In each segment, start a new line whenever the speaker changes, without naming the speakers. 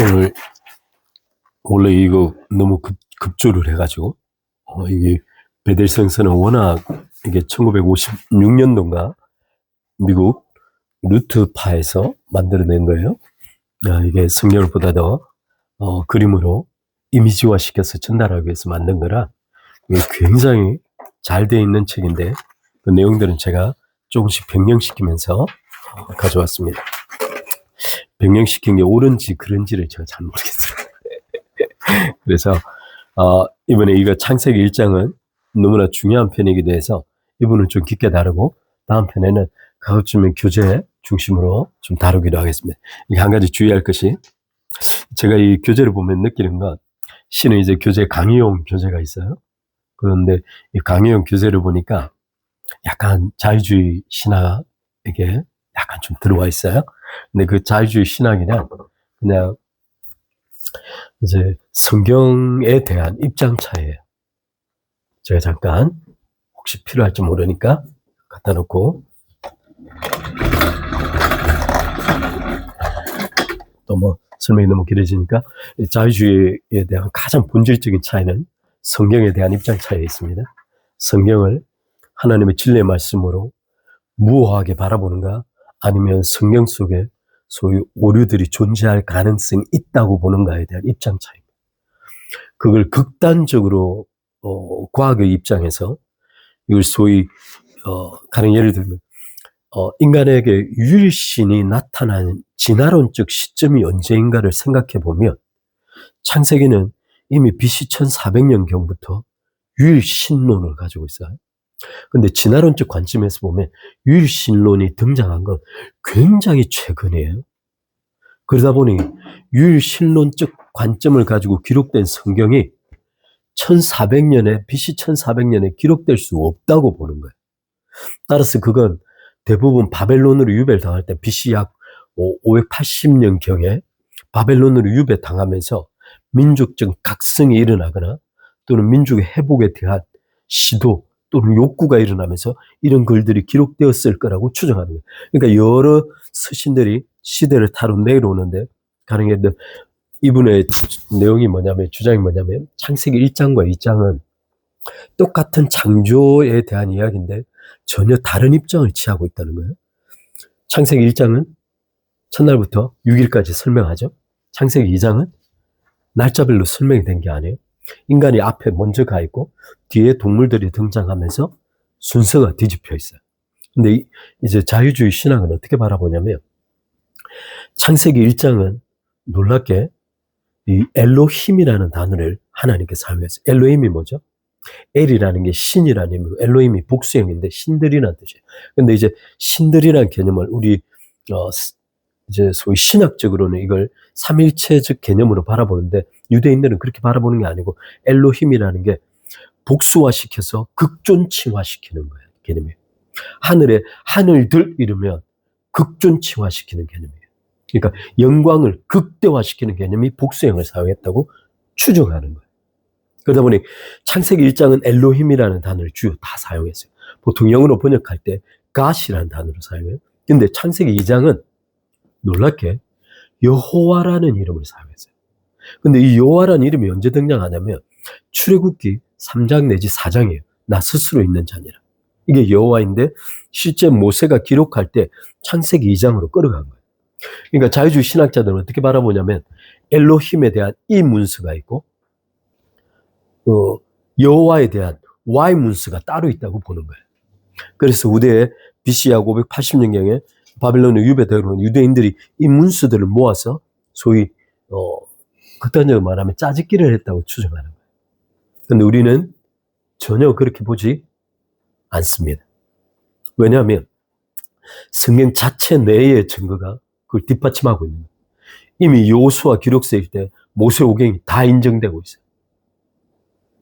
오늘 원래 이거 너무 급조를 해가지고 이게 베델성서는 워낙 이게 1956년도인가 미국 루트파에서 만들어낸 거예요. 이게 성경을 보다 더 그림으로 이미지화 시켜서 전달하기 위해서 만든 거라 이게 굉장히 잘 되어 있는 책인데 그 내용들은 제가 조금씩 변경시키면서 가져왔습니다. 변경시킨 게 옳은지 그른지를 제가 잘 모르겠어요. 그래서 이번에 이거 창세기 1장은 너무나 중요한 편이기도 해서 이분을 좀 깊게 다루고 다음 편에는 가급적이면 교재 중심으로 좀 다루기로 하겠습니다. 이게 한 가지 주의할 것이 제가 이 교재를 보면 느끼는 건 시는 이제 교재 강의용 교재가 있어요. 그런데 이 강의용 교재를 보니까 약간 자유주의 신학에게 약간 좀 들어와 있어요. 근데 그 자유주의 신학이란 그냥 이제 성경에 대한 입장 차이예요. 제가 잠깐 혹시 필요할지 모르니까 갖다 놓고 또 뭐 설명이 너무 길어지니까 자유주의에 대한 가장 본질적인 차이는 성경에 대한 입장 차이에 있습니다. 성경을 하나님의 진리의 말씀으로 무호하게 바라보는가 아니면 성경 속에 소위 오류들이 존재할 가능성이 있다고 보는가에 대한 입장 차이입니다. 그걸 극단적으로 과학의 입장에서 이걸 소위 가령 예를 들면 인간에게 유일신이 나타난 진화론적 시점이 언제인가를 생각해 보면 창세기는 이미 BC 1400년경부터 유일신론을 가지고 있어요. 근데 진화론적 관점에서 보면 유일신론이 등장한 건 굉장히 최근이에요. 그러다 보니 유일신론적 관점을 가지고 기록된 성경이 1400년에, BC 1400년에 기록될 수 없다고 보는 거예요. 따라서 그건 대부분 바벨론으로 유배당할 때 BC 약 580년경에 바벨론으로 유배당하면서 민족적 각성이 일어나거나 또는 민족의 회복에 대한 시도 또는 욕구가 일어나면서 이런 글들이 기록되었을 거라고 추정하는 거예요. 그러니까 여러 서신들이 시대를 타고 내려오는데 가능해 이분의 내용이 뭐냐면 주장이 뭐냐면 창세기 1장과 2장은 똑같은 창조에 대한 이야기인데 전혀 다른 입장을 취하고 있다는 거예요. 창세기 1장은 첫날부터 6일까지 설명하죠. 창세기 2장은 날짜별로 설명이 된 게 아니에요. 인간이 앞에 먼저 가 있고 뒤에 동물들이 등장하면서 순서가 뒤집혀 있어요. 근데 이제 자유주의 신학은 어떻게 바라보냐면 창세기 1장은 놀랍게 이 엘로힘이라는 단어를 하나님께서 사용했어요. 엘로힘이 뭐죠? 엘이라는 게 신이라는 의미고 엘로힘이 복수형인데 신들이라는 뜻이에요. 근데 이제 신들이라는 개념을 우리 이제 소위 신학적으로는 이걸 삼일체적 개념으로 바라보는데 유대인들은 그렇게 바라보는 게 아니고 엘로힘이라는 게 복수화시켜서 극존칭화시키는 거예요. 개념이에요. 하늘에 하늘들 이러면 극존칭화시키는 개념이에요. 그러니까 영광을 극대화시키는 개념이 복수형을 사용했다고 추정하는 거예요. 그러다 보니 창세기 1장은 엘로힘이라는 단어를 주요 다 사용했어요. 보통 영어로 번역할 때 God이라는 단어를 사용해요. 근데 창세기 2장은 놀랍게 여호와라는 이름을 사용했어요. 근데 이 여호와라는 이름이 언제 등장하냐면 출애굽기 3장 내지 4장이에요. 나 스스로 있는 자니라. 이게 여호와인데 실제 모세가 기록할 때 창세기 2장으로 끌어간 거예요. 그러니까 자유주의 신학자들은 어떻게 바라보냐면 엘로힘에 대한 이 문서가 있고 여호와에 대한 Y 문서가 따로 있다고 보는 거예요. 그래서 후대에 BC 약 580년경에 바벨론의 유배되고 유대인들이 이 문서들을 모아서 소위 극단적으로 말하면 짜집기를 했다고 추정하는 거예요. 그런데 우리는 전혀 그렇게 보지 않습니다. 왜냐하면 성경 자체 내의 증거가 그걸 뒷받침하고 있는 거예요. 이미 여호수아 기록서일 때 모세오경이 다 인정되고 있어요.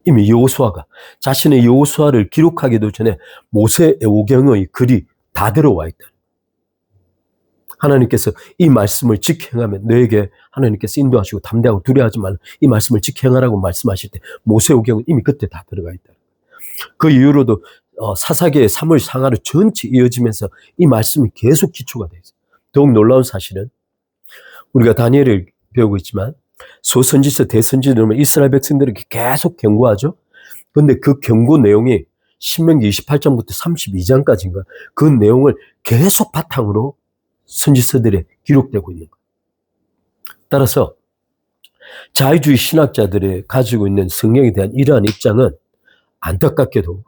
이미 여호수아가 자신의 여호수아를 기록하기도 전에 모세의 오경의 글이 다 들어와 있다. 하나님께서 이 말씀을 지켜행하면 너에게 하나님께서 인도하시고 담대하고 두려워하지 말라. 이 말씀을 지켜행하라고 말씀하실 때 모세오경은 이미 그때 다 들어가 있다. 그 이후로도 사사기의 사무엘 상하로 전체 이어지면서 이 말씀이 계속 기초가 되어 있어요. 더욱 놀라운 사실은 우리가 다니엘을 배우고 있지만 소선지서 대선지서는 이스라엘 백성들에게 계속 경고하죠. 그런데 그 경고 내용이 신명기 28장부터 32장까지인가 그 내용을 계속 바탕으로 선지서들에 기록되고 있는 거예요. 따라서 자유주의 신학자들이 가지고 있는 성경에 대한 이러한 입장은 안타깝게도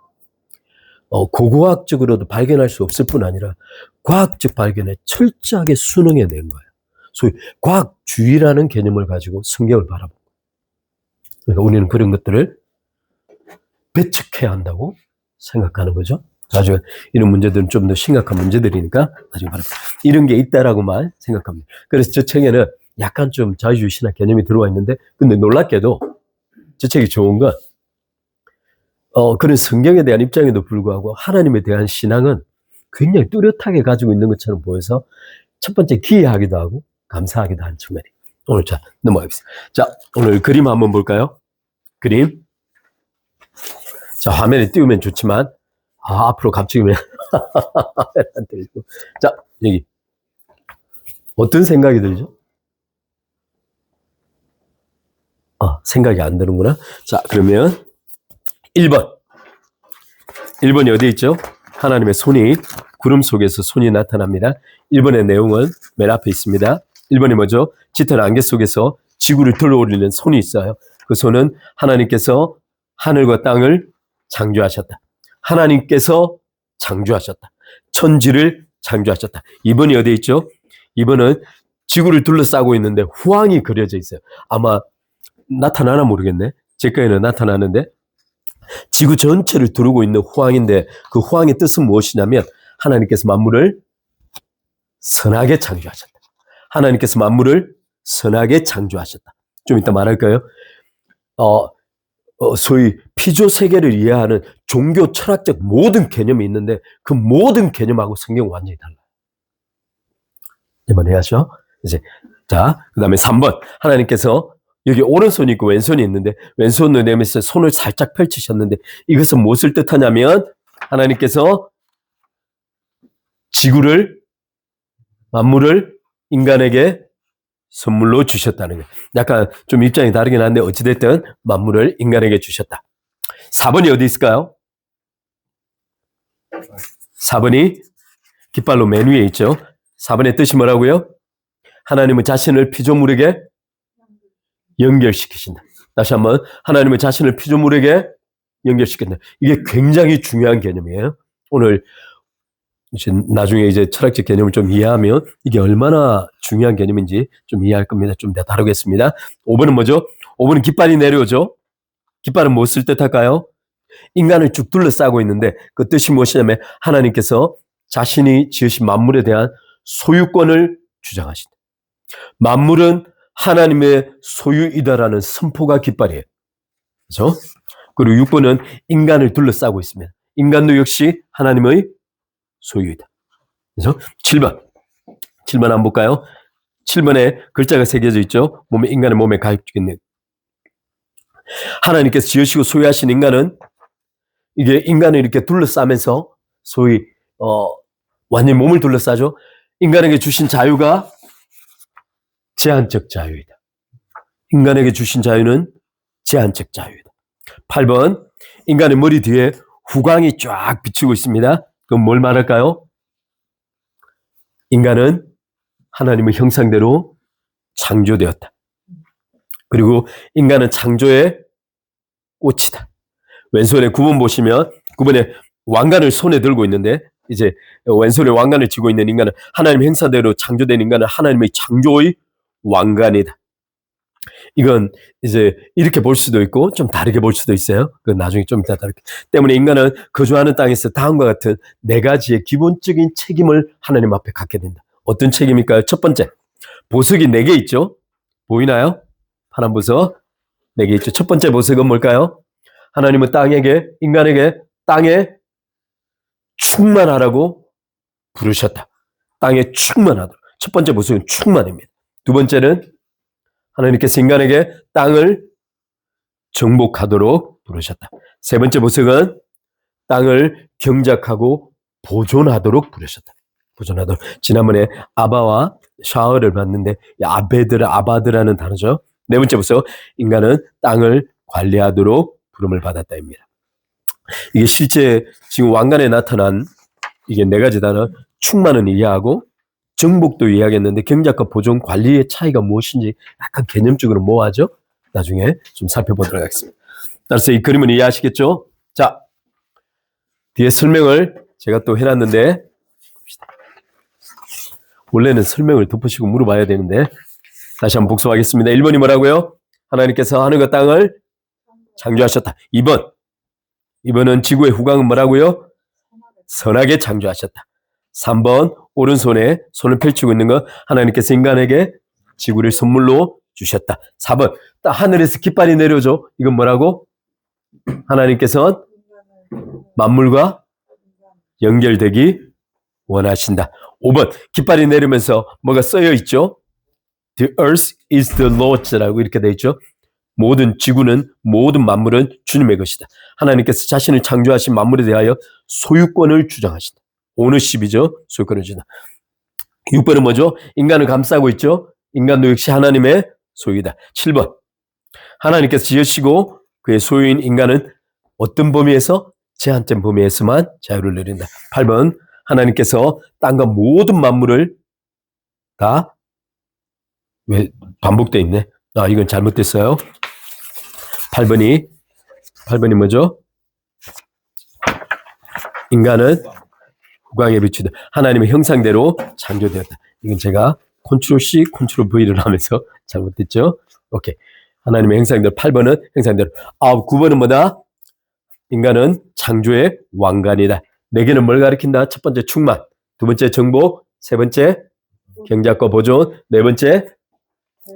고고학적으로도 발견할 수 없을 뿐 아니라 과학적 발견에 철저하게 순응해낸 거예요. 소위 과학주의라는 개념을 가지고 성경을 바라보고, 그러니까 우리는 그런 것들을 배척해야 한다고 생각하는 거죠. 나중에 이런 문제들은 좀 더 심각한 문제들이니까 나중에 바로 이런 게 있다라고만 생각합니다. 그래서 저 책에는 약간 좀 자유주의 신학 개념이 들어와 있는데, 근데 놀랍게도 저 책이 좋은 건 그런 성경에 대한 입장에도 불구하고 하나님에 대한 신앙은 굉장히 뚜렷하게 가지고 있는 것처럼 보여서 첫 번째 기이하기도 하고 감사하기도 한 측면이. 오늘 자 넘어가겠습니다. 자, 오늘 그림 한번 볼까요? 그림. 자, 화면에 띄우면 좋지만 앞으로 갑자기 안 들리고. 자, 여기 어떤 생각이 들죠? 생각이 안 드는구나. 자, 그러면 1번이 어디 있죠? 하나님의 손이, 구름 속에서 손이 나타납니다. 1번의 내용은 맨 앞에 있습니다. 1번이 뭐죠? 짙은 안개 속에서 지구를 들어올리는 손이 있어요. 그 손은 하나님께서 하늘과 땅을 창조하셨다. 하나님께서 창조하셨다. 천지를 창조하셨다. 2번이 어디 있죠? 2번은 지구를 둘러싸고 있는데 후황이 그려져 있어요. 아마 나타나나 모르겠네. 제 거에는 나타나는데 지구 전체를 두르고 있는 후황인데 그 후황의 뜻은 무엇이냐면 하나님께서 만물을 선하게 창조하셨다. 하나님께서 만물을 선하게 창조하셨다. 좀 이따 말할까요? 소위 피조 세계를 이해하는 종교 철학적 모든 개념이 있는데 그 모든 개념하고 성경은 완전히 달라요. 이번 해야죠. 이제 자, 그다음에 3번. 하나님께서 여기 오른손이 있고 왼손이 있는데 왼손을 내면서 손을 살짝 펼치셨는데 이것은 무엇을 뜻하냐면 하나님께서 지구를, 만물을 인간에게 선물로 주셨다는 거예요. 약간 좀 입장이 다르긴 한데 어찌됐든 만물을 인간에게 주셨다. 4번이 어디 있을까요? 4번이 깃발로 맨 위에 있죠. 4번의 뜻이 뭐라고요? 하나님은 자신을 피조물에게 연결시키신다. 다시 한번 하나님은 자신을 피조물에게 연결시킨다. 이게 굉장히 중요한 개념이에요. 오늘 이제 나중에 이제 철학적 개념을 좀 이해하면 이게 얼마나 중요한 개념인지 좀 이해할 겁니다. 좀 더 다루겠습니다. 5번은 뭐죠? 5번은 깃발이 내려오죠. 깃발은 무엇을 뜻할까요? 인간을 쭉 둘러싸고 있는데 그 뜻이 무엇이냐면 하나님께서 자신이 지으신 만물에 대한 소유권을 주장하신다. 만물은 하나님의 소유이다라는 선포가 깃발이에요. 그렇죠? 그리고 6번은 인간을 둘러싸고 있습니다. 인간도 역시 하나님의 소유이다. 그래서 7번 한번 볼까요? 7번에 글자가 새겨져 있죠. 인간의 몸에 가입되어 있는 하나님께서 지으시고 소유하신 인간은 이게 인간을 이렇게 둘러싸면서 소위 완전히 몸을 둘러싸죠. 인간에게 주신 자유가 제한적 자유이다. 인간에게 주신 자유는 제한적 자유이다. 8번 인간의 머리 뒤에 후광이 쫙 비치고 있습니다. 그럼 뭘 말할까요? 인간은 하나님의 형상대로 창조되었다. 그리고 인간은 창조의 꽃이다. 왼손에 9번 보시면 9번에 왕관을 손에 들고 있는데 이제 왼손에 왕관을 쥐고 있는 인간은 하나님의 형상대로 창조된 인간은 하나님의 창조의 왕관이다. 이건 이제 이렇게 볼 수도 있고 좀 다르게 볼 수도 있어요. 그건 나중에 좀 이따 다르게. 때문에 인간은 거주하는 땅에서 다음과 같은 네 가지의 기본적인 책임을 하나님 앞에 갖게 된다. 어떤 책임일까요? 첫 번째, 보석이 4개 있죠? 보이나요? 파란 보석 4개 있죠. 첫 번째 보석은 뭘까요? 하나님은 인간에게 땅에 충만하라고 부르셨다. 땅에 충만하도록. 첫 번째 보석은 충만입니다. 두 번째는 하나님께서 인간에게 땅을 정복하도록 부르셨다. 세 번째 보석은 땅을 경작하고 보존하도록 부르셨다. 보존하도록. 지난번에 아바와 샤워를 받는데 아바드라는 단어죠. 네 번째 보세요. 인간은 땅을 관리하도록 부름을 받았다입니다. 이게 실제 지금 왕관에 나타난 이게 네 가지 단어, 충만은 이해하고 정복도 이해하겠는데 경작과 보존 관리의 차이가 무엇인지 약간 개념적으로 뭐하죠? 나중에 좀 살펴보도록 하겠습니다. 따라서 이 그림은 이해하시겠죠? 자, 뒤에 설명을 제가 또 해놨는데 원래는 설명을 덮으시고 물어봐야 되는데 다시 한번 복습하겠습니다. 1번이 뭐라고요? 하나님께서 하늘과 땅을 창조하셨다. 2번은 지구의 후광은 뭐라고요? 선하게 창조하셨다. 3번 오른손에 손을 펼치고 있는 것 하나님께서 인간에게 지구를 선물로 주셨다. 4번 하늘에서 깃발이 내려져. 이건 뭐라고? 하나님께서 만물과 연결되기 원하신다. 5번 깃발이 내리면서 뭐가 쓰여 있죠? The earth is the Lord's 라고 이렇게 되어 있죠. 모든 지구는 모든 만물은 주님의 것이다. 하나님께서 자신을 창조하신 만물에 대하여 소유권을 주장하신다. 오너십이죠. 소유권을 주다. 6번은 뭐죠? 인간을 감싸고 있죠. 인간도 역시 하나님의 소유이다. 7번 하나님께서 지으시고 그의 소유인 인간은 어떤 범위에서? 제한된 범위에서만 자유를 누린다. 8번 하나님께서 땅과 모든 만물을 다 왜 반복되어 있네. 이건 잘못됐어요. 8번이 뭐죠? 인간은 후광에 비추다. 하나님의 형상대로 창조되었다. 이건 제가 컨트롤 C, 컨트롤 V를 하면서 잘못됐죠? 오케이. 하나님의 형상대로 8번은 형상대로. 9번은 뭐다? 인간은 창조의 왕관이다. 4개는 뭘 가리킨다? 첫 번째 충만, 두 번째 정복, 세 번째 경작과 보존, 네 번째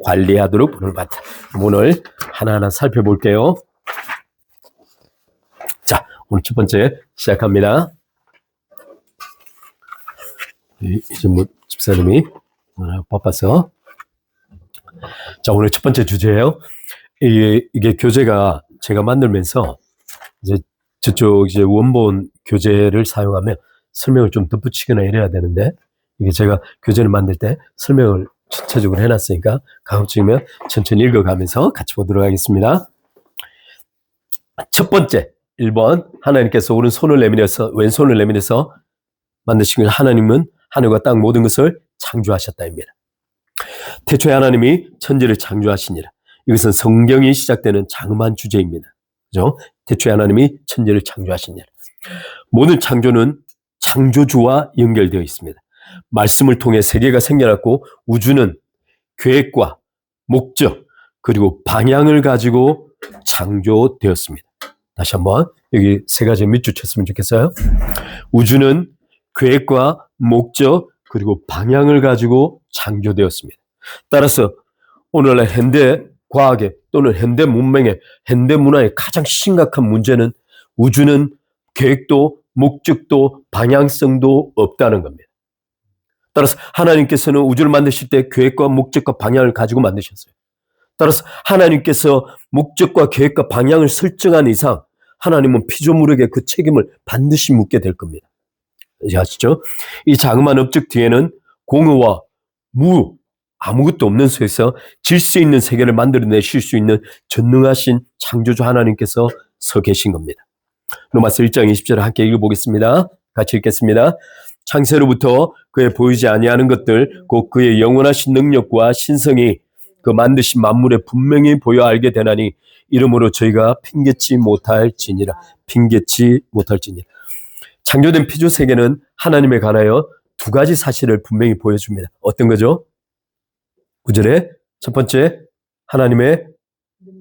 관리하도록 부름을 받다. 오늘 하나하나 살펴볼게요. 자, 오늘 첫 번째 시작합니다. 이제 뭐 집사님이 바빠서. 자, 오늘 첫 번째 주제예요. 이게 교재가 제가 만들면서 이제 저쪽 이제 원본 교재를 사용하면 설명을 좀 덧붙이거나 이래야 되는데 이게 제가 교재를 만들 때 설명을 전체적으로 해놨으니까 가급적이면 천천히 읽어가면서 같이 보도록 하겠습니다. 첫 번째 1번 하나님께서 왼손을 내밀어서 만드신 것 하나님은 하늘과 땅 모든 것을 창조하셨다입니다. 태초에 하나님이 천지를 창조하시니라. 이것은 성경이 시작되는 장엄한 주제입니다. 그죠? 태초에 하나님이 천지를 창조하시니라. 모든 창조는 창조주와 연결되어 있습니다. 말씀을 통해 세계가 생겨났고 우주는 계획과 목적 그리고 방향을 가지고 창조되었습니다. 다시 한번 여기 세 가지 밑줄 쳤으면 좋겠어요. 우주는 계획과 목적 그리고 방향을 가지고 창조되었습니다. 따라서 오늘날 현대 과학의 또는 현대 문명의 현대 문화의 가장 심각한 문제는 우주는 계획도 목적도 방향성도 없다는 겁니다. 따라서 하나님께서는 우주를 만드실 때 계획과 목적과 방향을 가지고 만드셨어요. 따라서 하나님께서 목적과 계획과 방향을 설정한 이상 하나님은 피조물에게 그 책임을 반드시 묻게 될 겁니다. 이제 아시죠? 이 자그마한 업적 뒤에는 공허와 아무것도 없는 속에서 질 수 있는 세계를 만들어내실 수 있는 전능하신 창조주 하나님께서 서 계신 겁니다. 로마서 1장 20절을 함께 읽어보겠습니다. 같이 읽겠습니다. 창세로부터 그의 보이지 아니하는 것들 곧 그의 영원하신 능력과 신성이 그 만드신 만물에 분명히 보여 알게 되나니 이러므로 저희가 핑계치 못할지니라. 창조된 피조 세계는 하나님에 관하여 두 가지 사실을 분명히 보여줍니다. 어떤 거죠? 9절에 첫 번째 하나님의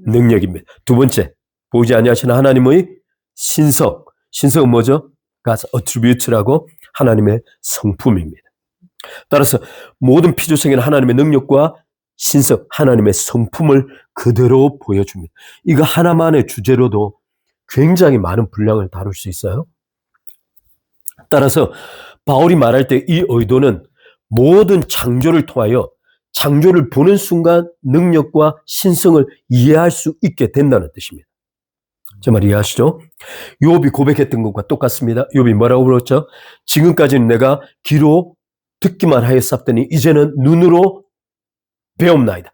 능력입니다. 두 번째 보이지 아니하시는 하나님의 신성은 뭐죠? God's attribute라고 하나님의 성품입니다. 따라서 모든 피조 세계는 하나님의 능력과 신성, 하나님의 성품을 그대로 보여줍니다. 이거 하나만의 주제로도 굉장히 많은 분량을 다룰 수 있어요. 따라서 바울이 말할 때 이 의도는 모든 창조를 통하여 창조를 보는 순간 능력과 신성을 이해할 수 있게 된다는 뜻입니다. 제 말 이해하시죠? 욥이 고백했던 것과 똑같습니다. 욥이 뭐라고 그랬죠? 지금까지는 내가 귀로 듣기만 하였사더니 이제는 눈으로 배옵나이다.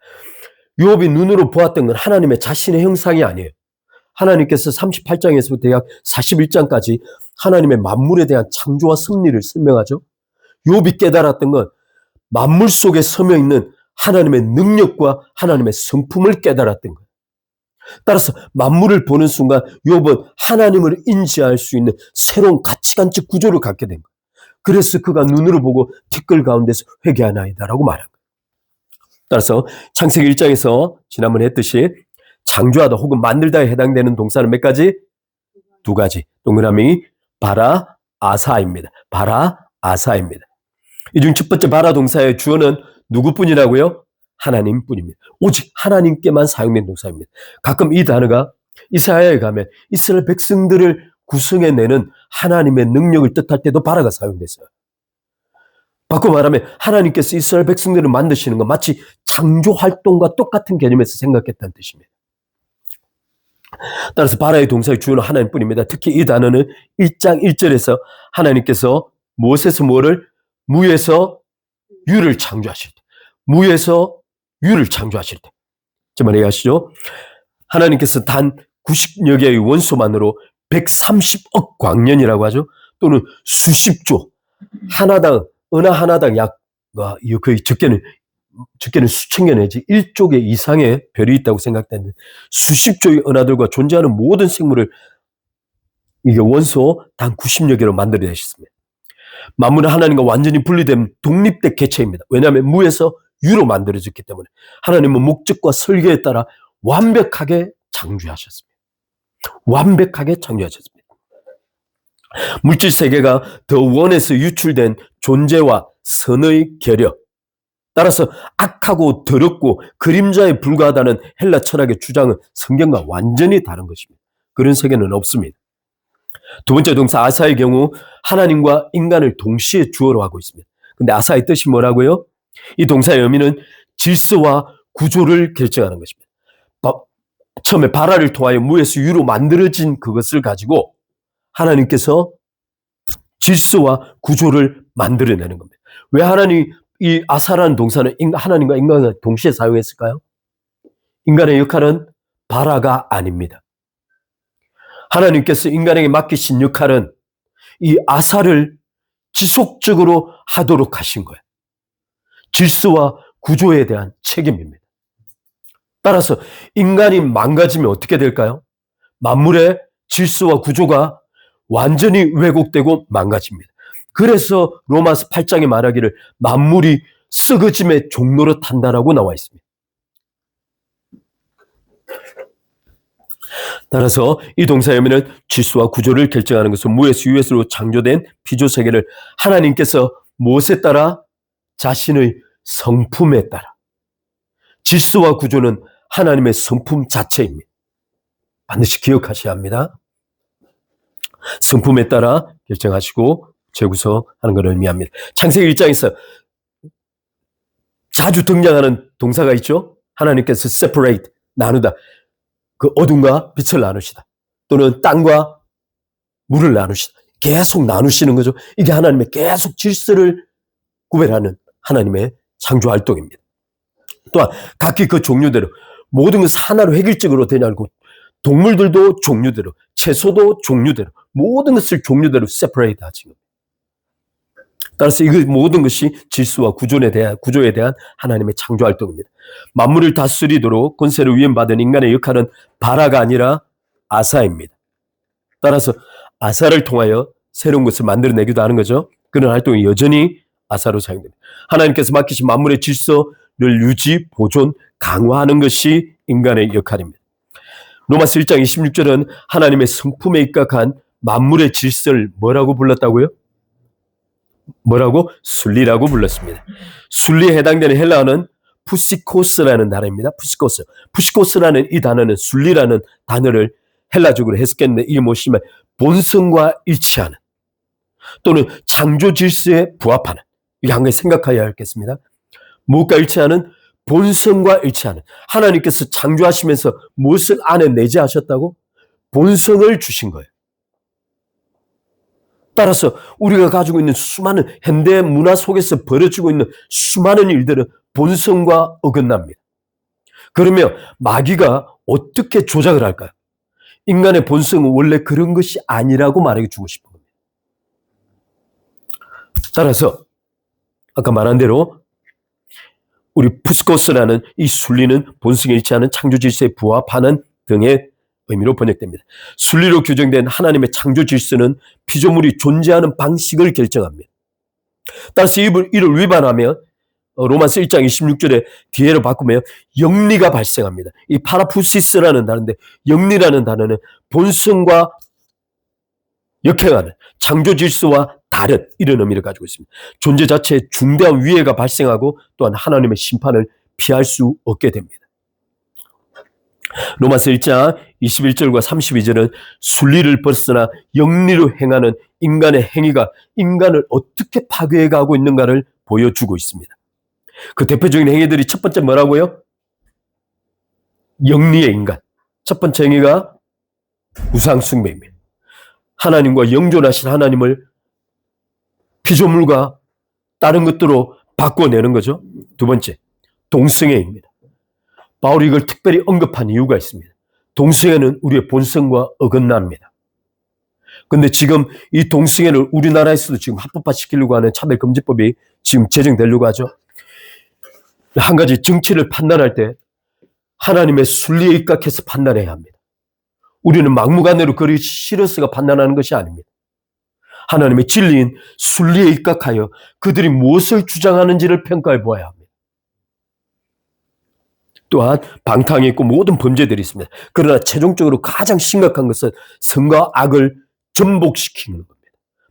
욥이 눈으로 보았던 건 하나님의 자신의 형상이 아니에요. 하나님께서 38장에서부터 약 41장까지 하나님의 만물에 대한 창조와 섭리를 설명하죠. 욥이 깨달았던 건 만물 속에 서며 있는 하나님의 능력과 하나님의 성품을 깨달았던 거예요. 따라서 만물을 보는 순간 욥은 하나님을 인지할 수 있는 새로운 가치관적 구조를 갖게 된 거예요. 그래서 그가 눈으로 보고 티끌 가운데서 회개하나이다라고 말한 거예요. 따라서 창세기 1장에서 지난번에 했듯이 창조하다 혹은 만들다에 해당되는 동사는 몇 가지? 두 가지. 동그라미 바라 아사입니다. 바라 아사입니다. 이 중 첫 번째 바라 동사의 주어는 누구뿐이라고요? 하나님뿐입니다. 오직 하나님께만 사용된 동사입니다. 가끔 이 단어가 이사야에 가면 이스라엘 백성들을 구성해내는 하나님의 능력을 뜻할 때도 바라가 사용됐어요. 바꿔 말하면 하나님께서 이스라엘 백성들을 만드시는 건 마치 창조활동과 똑같은 개념에서 생각했다는 뜻입니다. 따라서 바라의 동사의 주어는 하나님뿐입니다. 특히 이 단어는 1장 1절에서 하나님께서 무엇에서 뭐를? 무에서 유를 창조하실 때. 무에서 유를 창조하실 때. 정말 이해하시죠? 하나님께서 단 90여 개의 원소만으로 130억 광년이라고 하죠. 또는 수십조. 하나당, 은하 하나당 약, 거의 적게는 수천 개 내지 1조 개 이상의 별이 있다고 생각되는데 수십조의 은하들과 존재하는 모든 생물을 이게 원소 단 90여 개로 만들어내셨습니다. 만물은 하나님과 완전히 분리된 독립된 개체입니다. 왜냐하면 무에서 유로 만들어졌기 때문에 하나님은 목적과 설계에 따라 완벽하게 창조하셨습니다. 완벽하게 창조하셨습니다. 물질 세계가 더 원에서 유출된 존재와 선의 결여, 따라서 악하고 더럽고 그림자에 불과하다는 헬라 철학의 주장은 성경과 완전히 다른 것입니다. 그런 세계는 없습니다. 두 번째 동사 아사의 경우 하나님과 인간을 동시에 주어로 하고 있습니다. 근데 아사의 뜻이 뭐라고요? 이 동사의 의미는 질서와 구조를 결정하는 것입니다. 처음에 바라를 통하여 무에서 유로 만들어진 그것을 가지고 하나님께서 질서와 구조를 만들어내는 겁니다. 왜 하나님이 이 아사라는 동사는 하나님과 인간을 동시에 사용했을까요? 인간의 역할은 바라가 아닙니다. 하나님께서 인간에게 맡기신 역할은 이 아사를 지속적으로 하도록 하신 거예요. 질서와 구조에 대한 책임입니다. 따라서 인간이 망가지면 어떻게 될까요? 만물의 질서와 구조가 완전히 왜곡되고 망가집니다. 그래서 로마서 8장에 말하기를 만물이 썩어짐의 종로로 탄다라고 나와 있습니다. 따라서 이 동사의 의미는 질서와 구조를 결정하는 것은 무에서 유에서로 창조된 피조세계를 하나님께서 무엇에 따라? 자신의 성품에 따라. 질서와 구조는 하나님의 성품 자체입니다. 반드시 기억하셔야 합니다. 성품에 따라 결정하시고 재구성하는 것을 의미합니다. 창세기 1장에서 자주 등장하는 동사가 있죠. 하나님께서 separate, 나누다. 그 어둠과 빛을 나누시다. 또는 땅과 물을 나누시다. 계속 나누시는 거죠. 이게 하나님의 계속 질서를 구별하는 하나님의 창조활동입니다. 또한 각기 그 종류대로 모든 것을 하나로 획일적으로 되냐고 동물들도 종류대로, 채소도 종류대로, 모든 것을 종류대로 separate 하지. 따라서 이 모든 것이 질서와 구조에 대한 하나님의 창조활동입니다. 만물을 다스리도록 권세를 위임받은 인간의 역할은 바라가 아니라 아사입니다. 따라서 아사를 통하여 새로운 것을 만들어내기도 하는 거죠. 그런 활동이 여전히 아사로 사용됩니다. 하나님께서 맡기신 만물의 질서를 유지, 보존, 강화하는 것이 인간의 역할입니다. 로마서 1장 26절은 하나님의 성품에 입각한 만물의 질서를 뭐라고 불렀다고요? 뭐라고? 순리라고 불렀습니다. 순리에 해당되는 헬라어는 푸시코스라는 단어입니다. 푸시코스라는 이 단어는 순리라는 단어를 헬라적으로 해석했는데 이게 무엇이냐면 본성과 일치하는 또는 창조 질서에 부합하는, 이게 한 가지 생각해야 하겠습니다. 무엇과 일치하는? 본성과 일치하는. 하나님께서 창조하시면서 무엇을 안에 내재하셨다고? 본성을 주신 거예요. 따라서 우리가 가지고 있는 수많은 현대 문화 속에서 벌어지고 있는 수많은 일들은 본성과 어긋납니다. 그러면 마귀가 어떻게 조작을 할까요? 인간의 본성은 원래 그런 것이 아니라고 말해 주고 싶은 겁니다. 따라서 아까 말한 대로 우리 푸스코스라는 이 순리는 본성에 있지 않은 창조 질서에 부합하는 등의 의미로 번역됩니다. 순리로 규정된 하나님의 창조 질서는 피조물이 존재하는 방식을 결정합니다. 따라서 이를 위반하면 로마서 1장 26절에 뒤에로 바꾸면 영리가 발생합니다. 이 파라푸시스라는 단어인데 영리라는 단어는 본성과 역행하는 창조 질서와 다른 이런 의미를 가지고 있습니다. 존재 자체에 중대한 위해가 발생하고 또한 하나님의 심판을 피할 수 없게 됩니다. 로마서 1장 21절과 32절은 순리를 벗어나 영리로 행하는 인간의 행위가 인간을 어떻게 파괴해가고 있는가를 보여주고 있습니다. 그 대표적인 행위들이 첫 번째 뭐라고요? 영리의 인간. 첫 번째 행위가 우상숭배입니다. 하나님과 영존하신 하나님을 피조물과 다른 것들로 바꿔내는 거죠. 두 번째, 동성애입니다. 바울이 이걸 특별히 언급한 이유가 있습니다. 동성애는 우리의 본성과 어긋납니다. 그런데 지금 이 동성애를 우리나라에서도 지금 합법화시키려고 하는 차별금지법이 지금 제정되려고 하죠. 한 가지 정치를 판단할 때 하나님의 순리에 입각해서 판단해야 합니다. 우리는 막무가내로 그리 싫어서가 판단하는 것이 아닙니다. 하나님의 진리인 순리에 입각하여 그들이 무엇을 주장하는지를 평가해 보아야 합니다. 또한 방탕이 있고 모든 범죄들이 있습니다. 그러나 최종적으로 가장 심각한 것은 선과 악을 전복시키는 겁니다.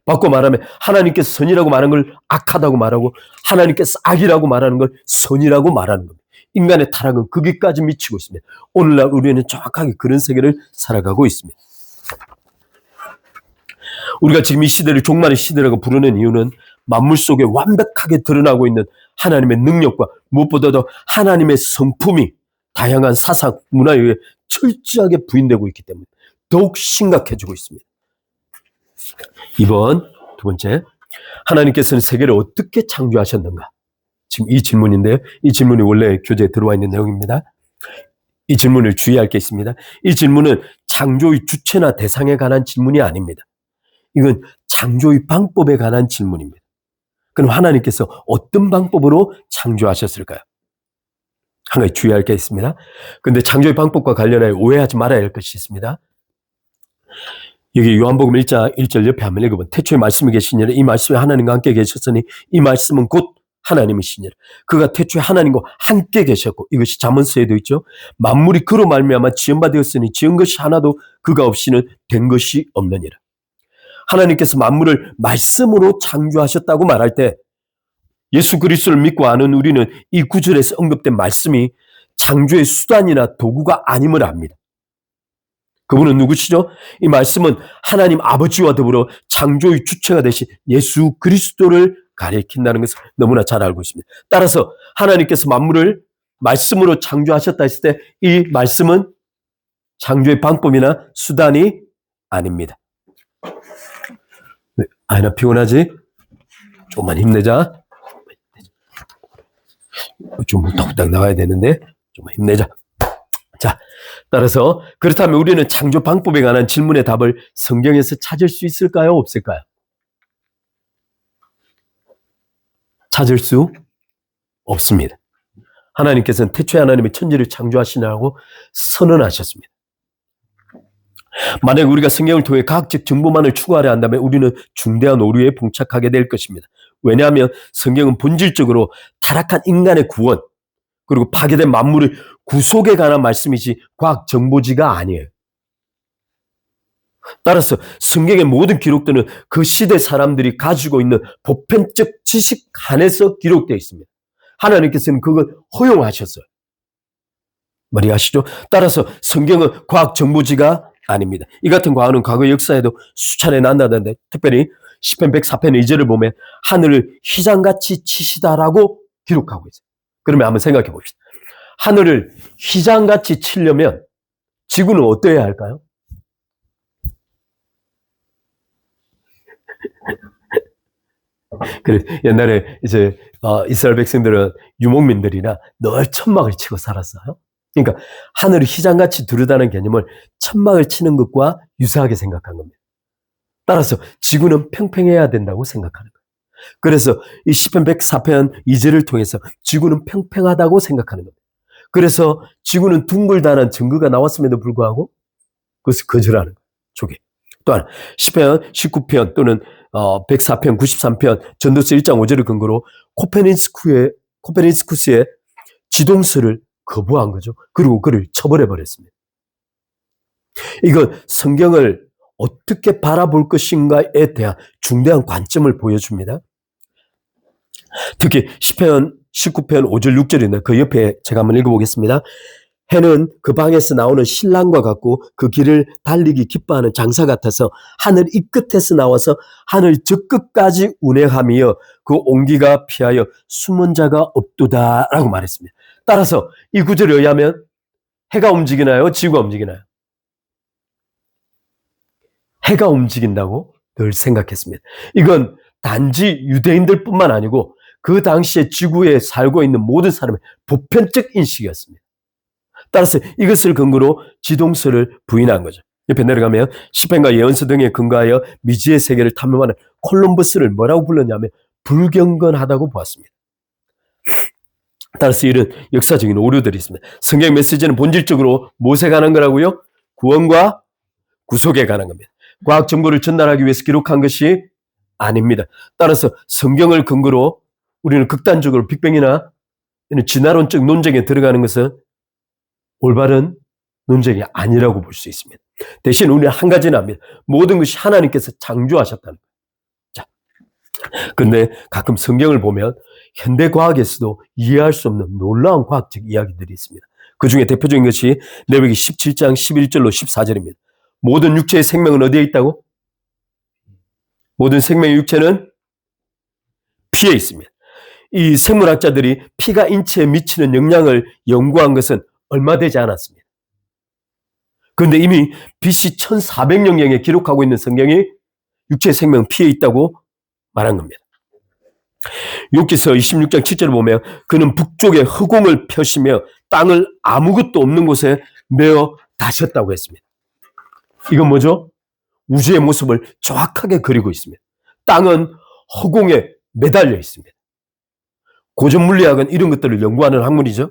바꿔 말하면 하나님께서 선이라고 말하는 걸 악하다고 말하고 하나님께서 악이라고 말하는 걸 선이라고 말하는 겁니다. 인간의 타락은 거기까지 미치고 있습니다. 오늘날 우리는 정확하게 그런 세계를 살아가고 있습니다. 우리가 지금 이 시대를 종말의 시대라고 부르는 이유는 만물 속에 완벽하게 드러나고 있는 하나님의 능력과 무엇보다도 하나님의 성품이 다양한 사상, 문화에 의해 철저하게 부인되고 있기 때문에 더욱 심각해지고 있습니다. 2번, 두 번째, 하나님께서는 세계를 어떻게 창조하셨는가? 지금 이 질문인데요. 이 질문이 원래 교재에 들어와 있는 내용입니다. 이 질문을 주의할 게 있습니다. 이 질문은 창조의 주체나 대상에 관한 질문이 아닙니다. 이건 창조의 방법에 관한 질문입니다. 그럼 하나님께서 어떤 방법으로 창조하셨을까요? 한 가지 주의할 게 있습니다. 그런데 창조의 방법과 관련하여 오해하지 말아야 할 것이 있습니다. 여기 요한복음 1장 1절 옆에 한번 읽어보면 태초에 말씀이 계시니라 이 말씀이 하나님과 함께 계셨으니 이 말씀은 곧 하나님이시니라. 그가 태초에 하나님과 함께 계셨고 이것이 잠언서에도 있죠. 만물이 그로 말미암아 지은 바 되었으니 지은 것이 하나도 그가 없이는 된 것이 없느니라. 하나님께서 만물을 말씀으로 창조하셨다고 말할 때 예수 그리스도를 믿고 아는 우리는 이 구절에서 언급된 말씀이 창조의 수단이나 도구가 아님을 압니다. 그분은 누구시죠? 이 말씀은 하나님 아버지와 더불어 창조의 주체가 되신 예수 그리스도를 가리킨다는 것을 너무나 잘 알고 있습니다. 따라서 하나님께서 만물을 말씀으로 창조하셨다 했을 때 이 말씀은 창조의 방법이나 수단이 아닙니다. 나 피곤하지? 조금만 힘내자. 좀 후딱후딱 나와야 되는데 좀만 힘내자. 자, 따라서 그렇다면 우리는 창조 방법에 관한 질문의 답을 성경에서 찾을 수 있을까요? 없을까요? 찾을 수 없습니다. 하나님께서는 태초에 하나님의 천지를 창조하시라고 선언하셨습니다. 만약 우리가 성경을 통해 과학적 정보만을 추구하려 한다면 우리는 중대한 오류에 봉착하게 될 것입니다. 왜냐하면 성경은 본질적으로 타락한 인간의 구원 그리고 파괴된 만물의 구속에 관한 말씀이지 과학 정보지가 아니에요. 따라서 성경의 모든 기록들은 그 시대 사람들이 가지고 있는 보편적 지식 안에서 기록되어 있습니다. 하나님께서는 그걸 허용하셨어요. 머리 아시죠? 따라서 성경은 과학 정보지가 아닙니다. 이 같은 과언은 과거 역사에도 수차례 난다던데 특별히 시편 104편 2절을 보면 하늘을 휘장같이 치시다라고 기록하고 있어요. 그러면 한번 생각해 봅시다. 하늘을 휘장같이 치려면 지구는 어떠해야 할까요? 그래, 옛날에 이제 이스라엘 백성들은 유목민들이나 늘 천막을 치고 살았어요. 그러니까 하늘을 휘장같이 두르다는 개념을 천막을 치는 것과 유사하게 생각한 겁니다. 따라서 지구는 평평해야 된다고 생각하는 거예요. 그래서 이 시편 104편 2절을 통해서 지구는 평평하다고 생각하는 겁니다. 그래서 지구는 둥글다는 증거가 나왔음에도 불구하고 그것을 거절하는 거예요. 조개. 또한 시편 19편 또는 104편, 93편, 전도서 1장 5절을 근거로 코페르니쿠스의 지동설을 거부한 거죠. 그리고 그를 처벌해 버렸습니다. 이건 성경을 어떻게 바라볼 것인가에 대한 중대한 관점을 보여줍니다. 특히 시편 19편 5절 6절인데 그 옆에 제가 한번 읽어보겠습니다. 해는 그 방에서 나오는 신랑과 같고 그 길을 달리기 기뻐하는 장사 같아서 하늘 이 끝에서 나와서 하늘 저 끝까지 운행하며 그 온기가 피하여 숨은 자가 없도다라고 말했습니다. 따라서 이 구절에 의하면 해가 움직이나요? 지구가 움직이나요? 해가 움직인다고 늘 생각했습니다. 이건 단지 유대인들뿐만 아니고 그 당시에 지구에 살고 있는 모든 사람의 보편적 인식이었습니다. 따라서 이것을 근거로 지동설을 부인한 거죠. 옆에 내려가면 시편과 예언서 등에 근거하여 미지의 세계를 탐험하는 콜럼버스를 뭐라고 불렀냐면 불경건하다고 보았습니다. 따라서 이런 역사적인 오류들이 있습니다. 성경 메시지는 본질적으로 무엇에 관한 거라고요? 구원과 구속에 관한 겁니다. 과학 정보를 전달하기 위해서 기록한 것이 아닙니다. 따라서 성경을 근거로 우리는 극단적으로 빅뱅이나 진화론적 논쟁에 들어가는 것은 올바른 논쟁이 아니라고 볼 수 있습니다. 대신 우리는 한 가지는 압니다. 모든 것이 하나님께서 창조하셨다는 거예요. 자, 그런데 가끔 성경을 보면 현대 과학에서도 이해할 수 없는 놀라운 과학적 이야기들이 있습니다. 그 중에 대표적인 것이 레위기 17장 11절로 14절입니다. 모든 육체의 생명은 어디에 있다고? 모든 생명의 육체는 피에 있습니다. 이 생물학자들이 피가 인체에 미치는 영향을 연구한 것은 얼마 되지 않았습니다. 그런데 이미 BC 1400년경에 기록하고 있는 성경이 육체의 생명은 피에 있다고 말한 겁니다. 욥기서 26장 7절을 보면 그는 북쪽에 흑공을 펴시며 땅을 아무것도 없는 곳에 메어 다셨다고 했습니다. 이건 뭐죠? 우주의 모습을 정확하게 그리고 있습니다. 땅은 허공에 매달려 있습니다. 고전 물리학은 이런 것들을 연구하는 학문이죠.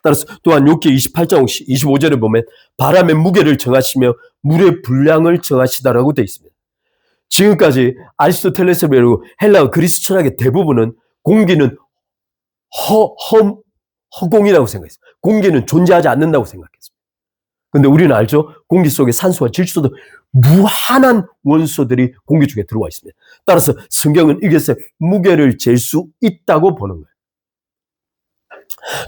따라서 또한 욥기 28장 25절을 보면 바람의 무게를 정하시며 물의 분량을 정하시다라고 되어 있습니다. 지금까지 아리스토텔레스를 배우고 헬라어 그리스 철학의 대부분은 공기는 허공이라고 생각했어요. 공기는 존재하지 않는다고 생각했습니다. 그런데 우리는 알죠? 공기 속에 산소와 질소도 무한한 원소들이 공기 중에 들어와 있습니다. 따라서 성경은 이것의 무게를 잴 수 있다고 보는 거예요.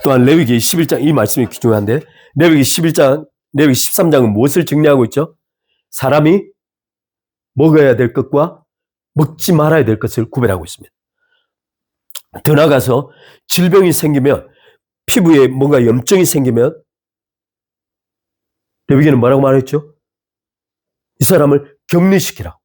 또한 레위기 11장 이 말씀이 중요한데 레위기 13장은 무엇을 정리하고 있죠? 사람이 먹어야 될 것과 먹지 말아야 될 것을 구별하고 있습니다. 더 나아가서 질병이 생기면 피부에 뭔가 염증이 생기면 레위기는 뭐라고 말했죠? 이 사람을 격리시키라고.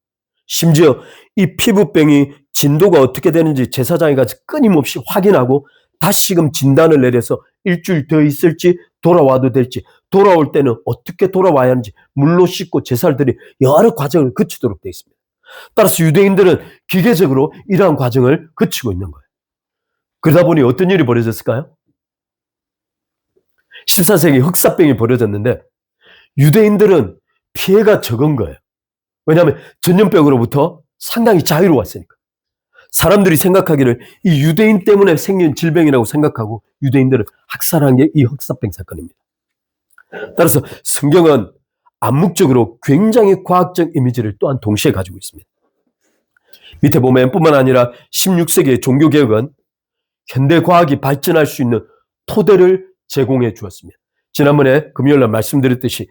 심지어 이 피부병이 진도가 어떻게 되는지 제사장이 가서 끊임없이 확인하고 다시금 진단을 내려서 일주일 더 있을지 돌아와도 될지 돌아올 때는 어떻게 돌아와야 하는지 물로 씻고 제사를 드리 여러 과정을 거치도록 되어 있습니다. 따라서 유대인들은 기계적으로 이러한 과정을 거치고 있는 거예요. 그러다 보니 어떤 일이 벌어졌을까요? 14세기 흑사병이 벌어졌는데 유대인들은 피해가 적은 거예요. 왜냐하면 전염병으로부터 상당히 자유로웠으니까. 사람들이 생각하기를 이 유대인 때문에 생긴 질병이라고 생각하고 유대인들을 학살한 게 이 흑사병 사건입니다. 따라서 성경은 암묵적으로 굉장히 과학적 이미지를 또한 동시에 가지고 있습니다. 밑에 보면 뿐만 아니라 16세기의 종교개혁은 현대 과학이 발전할 수 있는 토대를 제공해 주었습니다. 지난번에 금요일날 말씀드렸듯이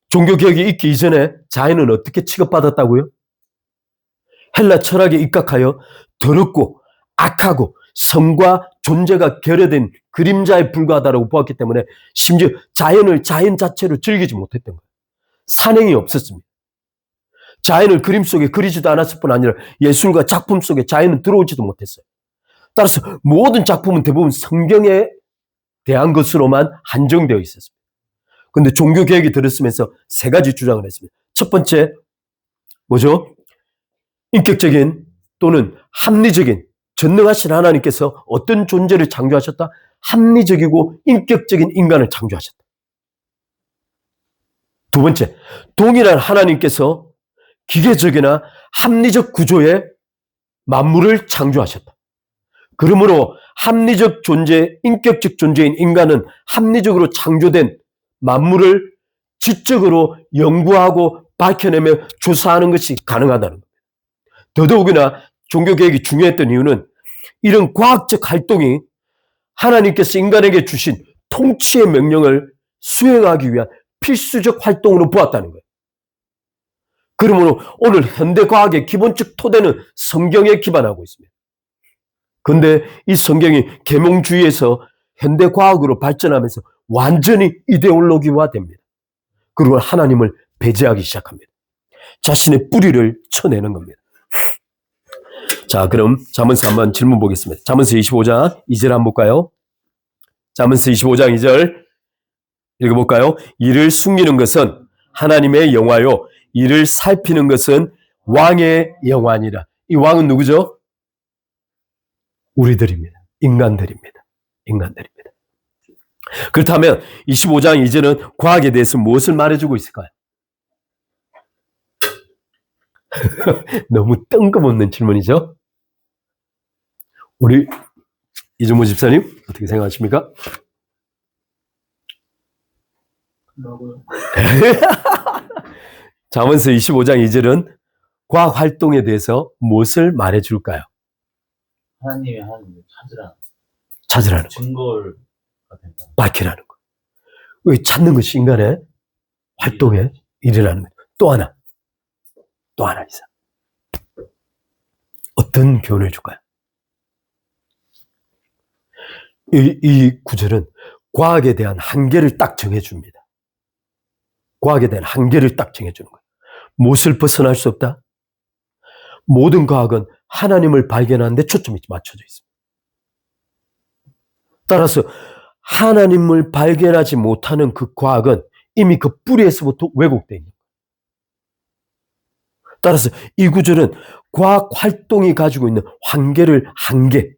종교개혁이 있기 이전에 자연은 어떻게 취급받았다고요? 헬라 철학에 입각하여 더럽고 악하고 성과 존재가 결여된 그림자에 불과하다고 보았기 때문에 심지어 자연을 자연 자체로 즐기지 못했던 거예요. 산행이 없었습니다. 자연을 그림 속에 그리지도 않았을 뿐 아니라 예술가 작품 속에 자연은 들어오지도 못했어요. 따라서 모든 작품은 대부분 성경에 대한 것으로만 한정되어 있었습니다. 그런데 종교개혁이 들었으면서 세 가지 주장을 했습니다. 첫 번째, 뭐죠? 인격적인 또는 합리적인 전능하신 하나님께서 어떤 존재를 창조하셨다? 합리적이고 인격적인 인간을 창조하셨다. 두 번째, 동일한 하나님께서 기계적이나 합리적 구조의 만물을 창조하셨다. 그러므로 합리적 존재, 인격적 존재인 인간은 합리적으로 창조된 만물을 지적으로 연구하고 밝혀내며 조사하는 것이 가능하다는 겁니다. 더더욱이나 종교개혁이 중요했던 이유는 이런 과학적 활동이 하나님께서 인간에게 주신 통치의 명령을 수행하기 위한 필수적 활동으로 보았다는 거예요. 그러므로 오늘 현대과학의 기본적 토대는 성경에 기반하고 있습니다. 그런데 이 성경이 계몽주의에서 현대과학으로 발전하면서 완전히 이데올로기화됩니다. 그리고 하나님을 배제하기 시작합니다. 자신의 뿌리를 쳐내는 겁니다. 자, 그럼 잠언서 한번 질문 보겠습니다. 잠언서 25장 2절 한번 볼까요? 잠언서 25장 2절 읽어볼까요? 이를 숨기는 것은 하나님의 영화요, 이를 살피는 것은 왕의 영화니라. 이 왕은 누구죠? 우리들입니다. 인간들입니다. 그렇다면 25장 2절은 과학에 대해서 무엇을 말해주고 있을까요? 너무 뜬금없는 질문이죠? 우리 이준모 집사님 어떻게 생각하십니까? 잠언서 25장 2절은 과학 활동에 대해서 무엇을 말해줄까요?
하나님의
찾으라는
증거를
밝히라는 거. 왜 찾는 것이 인간의 활동에 일어나는 거예요. 또 하나 이상. 어떤 교훈을 줄까요? 이 구절은 과학에 대한 한계를 딱 정해줍니다. 과학에 대한 한계를 딱 정해주는 거예요. 무엇을 벗어날 수 없다? 모든 과학은 하나님을 발견하는 데 초점이 맞춰져 있습니다. 따라서 하나님을 발견하지 못하는 그 과학은 이미 그 뿌리에서부터 왜곡되어 있는 거예요. 따라서 이 구절은 과학 활동이 가지고 있는 한계,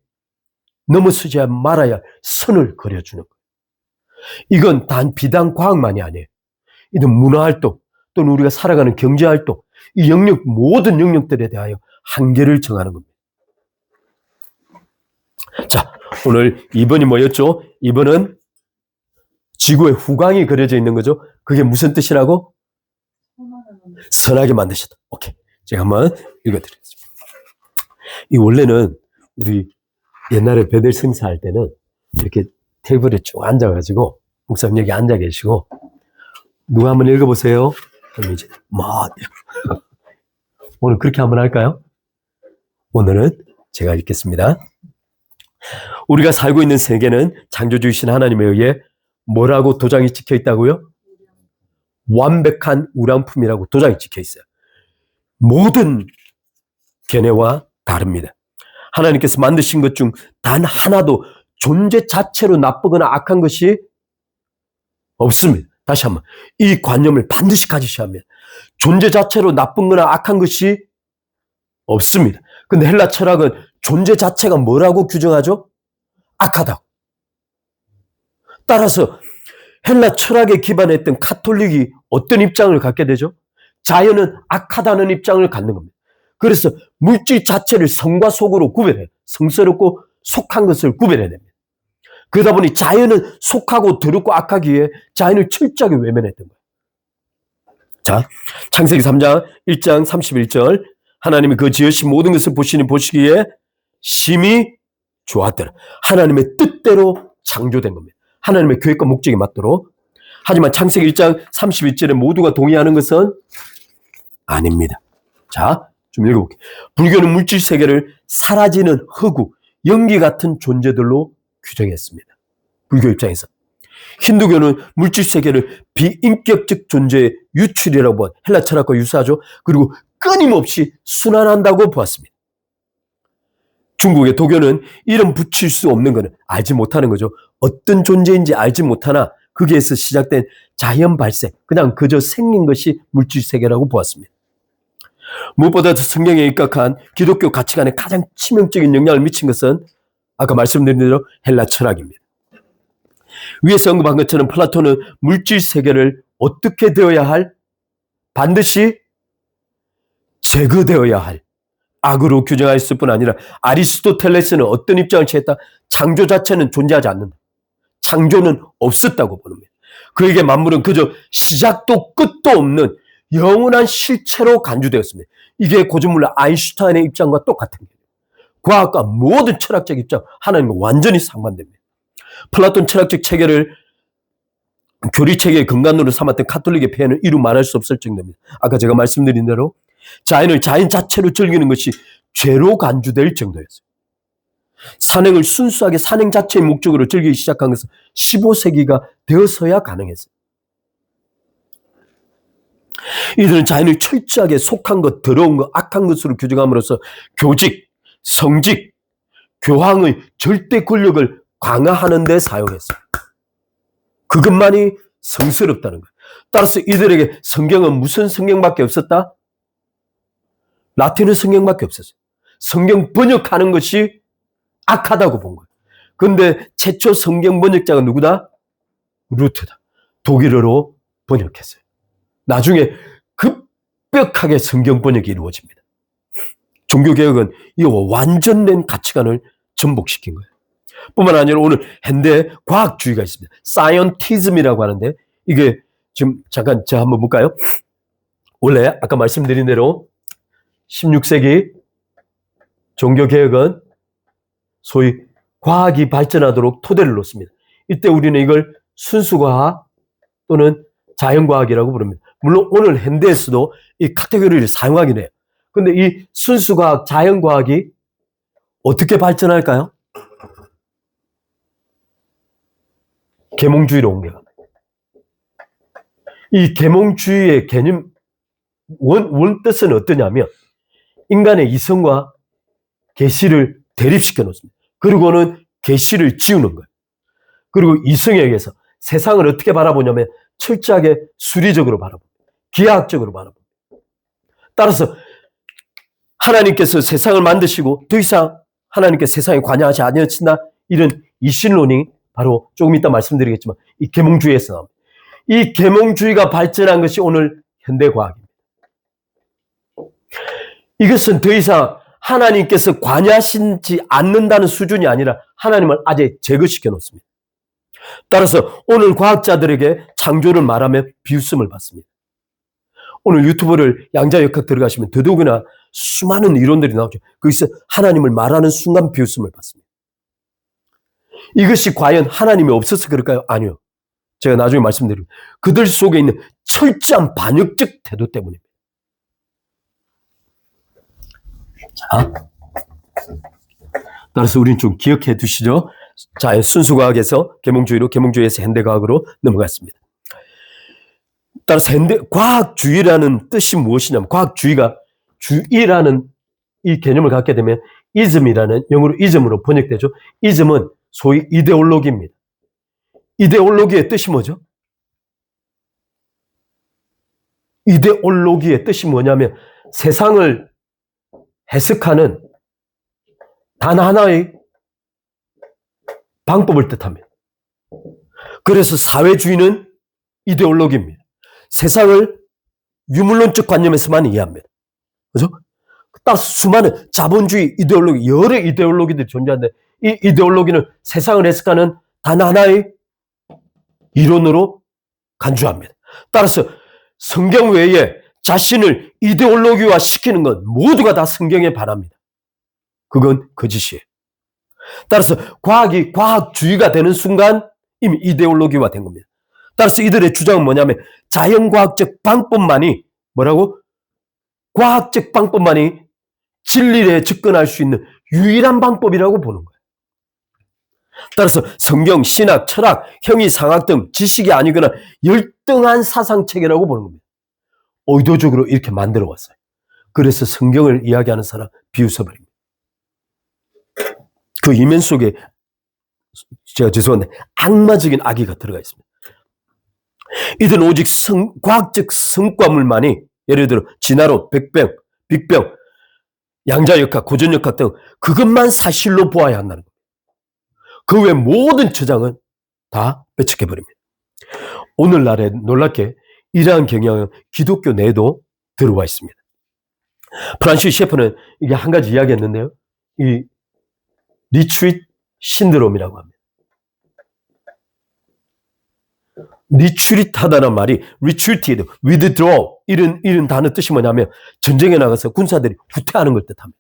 넘어서지 말아야 할 선을 그려주는 거예요. 이건 비단 과학만이 아니에요. 이건 문화활동 또는 우리가 살아가는 경제활동, 이 모든 영역들에 대하여 한계를 정하는 겁니다. 자, 오늘 2번이 뭐였죠? 2번은 지구의 후광이 그려져 있는 거죠. 그게 무슨 뜻이라고? 선하게 만드셨다. 오케이. 제가 한번 읽어드리겠습니다. 이 원래는 우리 옛날에 배들 승사할 때는 이렇게 테이블에 쭉 앉아가지고 목사님 여기 앉아 계시고 누가 한번 읽어보세요. 그럼 이제 오늘 그렇게 한번 할까요? 오늘은 제가 읽겠습니다. 우리가 살고 있는 세계는 창조주이신 하나님에 의해 뭐라고 도장이 찍혀 있다고요? 완벽한 우량품이라고 도장이 찍혀 있어요. 모든 견해와 다릅니다. 하나님께서 만드신 것 중 단 하나도 존재 자체로 나쁘거나 악한 것이 없습니다. 다시 한번 이 관념을 반드시 가지셔야 합니다. 존재 자체로 나쁜 거나 악한 것이 없습니다. 근데 헬라 철학은 존재 자체가 뭐라고 규정하죠? 악하다고. 따라서 헬라 철학에 기반했던 카톨릭이 어떤 입장을 갖게 되죠? 자연은 악하다는 입장을 갖는 겁니다. 그래서 물질 자체를 성과 속으로 구별해요. 성스럽고 속한 것을 구별해야 됩니다. 그러다 보니 자연은 속하고 더럽고 악하기에 자연을 철저하게 외면했던 거예요. 자, 창세기 3장 1장 31절 하나님이 그 지으신 모든 것을 보시기에 심히 좋았더라. 하나님의 뜻대로 창조된 겁니다. 하나님의 계획과 목적에 맞도록. 하지만 창세기 1장 31절에 모두가 동의하는 것은 아닙니다. 자, 좀 읽어볼게요. 불교는 물질 세계를 사라지는 흙우, 연기 같은 존재들로 규정했습니다. 불교 입장에서. 힌두교는 물질 세계를 비인격적 존재의 유출이라고 본 헬라 철학과 유사하죠. 그리고 끊임없이 순환한다고 보았습니다. 중국의 도교는 이름 붙일 수 없는 것은 알지 못하는 거죠. 어떤 존재인지 알지 못하나 거기에서 시작된 자연 발생, 그냥 그저 생긴 것이 물질 세계라고 보았습니다. 무엇보다도 성경에 입각한 기독교 가치관에 가장 치명적인 영향을 미친 것은 아까 말씀드린 대로 헬라 철학입니다. 위에서 언급한 것처럼 플라톤은 물질 세계를 어떻게 되어야 할? 반드시 제거되어야 할 악으로 규정했을 뿐 아니라 아리스토텔레스는 어떤 입장을 취했다? 창조 자체는 존재하지 않는다. 창조는 없었다고 보는 겁니다. 그에게 만물은 그저 시작도 끝도 없는 영원한 실체로 간주되었습니다. 이게 고전문학 아인슈타인의 입장과 똑같은 거예요. 과학과 모든 철학적 입장, 하나님과 완전히 상반됩니다. 플라톤 철학적 체계를 교리체계의 근간으로 삼았던 카톨릭의 폐해는 이루 말할 수 없을 정도입니다. 아까 제가 말씀드린 대로 자연을 자연 자체로 즐기는 것이 죄로 간주될 정도였어요. 산행을 순수하게 산행 자체의 목적으로 즐기기 시작한 것은 15세기가 되어서야 가능했어요. 이들은 자연을 철저하게 속한 것, 더러운 것, 악한 것으로 규정함으로써 교직, 성직, 교황의 절대 권력을 강화하는 데 사용했어요. 그것만이 성스럽다는 거예요. 따라서 이들에게 성경은 무슨 성경밖에 없었다? 라틴어 성경밖에 없었어요. 성경 번역하는 것이 악하다고 본 거예요. 그런데 최초 성경 번역자가 누구다? 루터다. 독일어로 번역했어요. 나중에 급격하게 성경 번역이 이루어집니다. 종교개혁은 이 완전된 가치관을 전복시킨 거예요. 뿐만 아니라 오늘 현대 과학주의가 있습니다. 사이언티즘이라고 하는데 이게 지금 잠깐 제가 한번 볼까요? 원래 아까 말씀드린 대로 16세기 종교개혁은 소위 과학이 발전하도록 토대를 놓습니다. 이때 우리는 이걸 순수과학 또는 자연과학이라고 부릅니다. 물론 오늘 현대에서도 이 카테고리를 사용하긴 해요. 근데 이 순수과학, 자연과학이 어떻게 발전할까요? 계몽주의로 옮겨갑니다. 이 계몽주의의 개념, 원뜻은 어떠냐면 인간의 이성과 계시를 대립시켜 놓습니다. 그리고는 계시를 지우는 거예요. 그리고 이성에 의해서 세상을 어떻게 바라보냐면 철저하게 수리적으로 바라봅니다. 기하학적으로 바라봅니다. 따라서 하나님께서 세상을 만드시고 더 이상 하나님께 세상에 관여하지 아니하신다, 이런 이신론이 바로 조금 이따 말씀드리겠지만 이 계몽주의에서 나옵니다. 이 계몽주의가 발전한 것이 오늘 현대과학입니다. 이것은 더 이상 하나님께서 관여하시지 않는다는 수준이 아니라 하나님을 아예 제거시켜 놓습니다. 따라서 오늘 과학자들에게 창조를 말하면 비웃음을 받습니다. 오늘 유튜브를 양자역학 들어가시면 더더욱이나 수많은 이론들이 나오죠. 거기서 하나님을 말하는 순간 비웃음을 받습니다. 이것이 과연 하나님이 없어서 그럴까요? 아니요. 제가 나중에 말씀드립니다. 그들 속에 있는 철저한 반역적 태도 때문입니다. 자, 따라서 우리는 좀 기억해 두시죠. 자, 순수과학에서 계몽주의로, 계몽주의에서 현대과학으로 넘어갔습니다. 따라서 과학주의라는 뜻이 무엇이냐면, 과학주의가 주의라는 이 개념을 갖게 되면 이즘이라는, 영어로 이즘으로 번역되죠. 이즘은 소위 이데올로기입니다. 이데올로기의 뜻이 뭐죠? 이데올로기의 뜻이 뭐냐면 세상을 해석하는 단 하나의 방법을 뜻합니다. 그래서 사회주의는 이데올로기입니다. 세상을 유물론적 관념에서만 이해합니다. 그죠? 따라서 수많은 자본주의 이데올로기, 여러 이데올로기들이 존재하는데 이 이데올로기는 세상을 해석하는 단 하나의 이론으로 간주합니다. 따라서 성경 외에 자신을 이데올로기화 시키는 것 모두가 다 성경에 반합니다. 그건 거짓이에요. 따라서 과학이 과학주의가 되는 순간 이미 이데올로기화 된 겁니다. 따라서 이들의 주장은 뭐냐면 자연과학적 방법만이 뭐라고? 과학적 방법만이 진리에 접근할 수 있는 유일한 방법이라고 보는 거예요. 따라서 성경, 신학, 철학, 형이상학 등 지식이 아니거나 열등한 사상체계라고 보는 겁니다. 의도적으로 이렇게 만들어 왔어요. 그래서 성경을 이야기하는 사람 비웃어버립니다. 그 이면 속에 제가 죄송한데 악마적인 악의가 들어가 있습니다. 이들은 오직 과학적 성과물만이 예를 들어 진화론, 빅뱅, 양자역학, 고전역학 등 그것만 사실로 보아야 한다는 겁니다. 그 외 모든 주장은 다 배척해버립니다. 오늘날에 놀랍게 이러한 경향은 기독교 내에도 들어와 있습니다. 프란시스 셰퍼는 이게 한 가지 이야기했는데요. 이 리트리트 신드롬이라고 합니다. 리트리트하다는 말이 retreated, withdraw 이런 단어 뜻이 뭐냐면 전쟁에 나가서 군사들이 후퇴하는 걸 뜻합니다.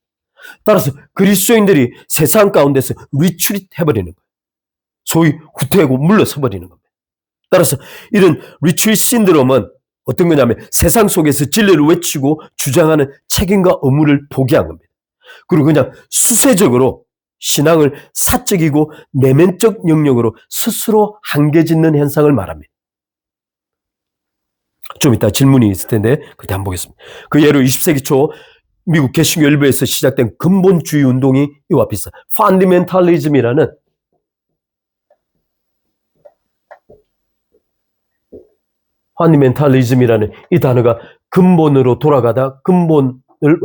따라서 그리스도인들이 세상 가운데서 retreat 해버리는 거예요. 소위 후퇴하고 물러서 버리는 겁니다. 따라서 이런 retreat 신드롬은 어떤 거냐면 세상 속에서 진리를 외치고 주장하는 책임과 의무를 포기한 겁니다. 그리고 그냥 수세적으로 신앙을 사적이고 내면적 영역으로 스스로 한계 짓는 현상을 말합니다. 좀 이따 질문이 있을 텐데 그때 한번 보겠습니다. 그 예로 20세기 초 미국 개신교 일부에서 시작된 근본주의 운동이 이와 비슷한 펀더멘탈리즘이라는 이 단어가 근본으로 돌아가다 근본을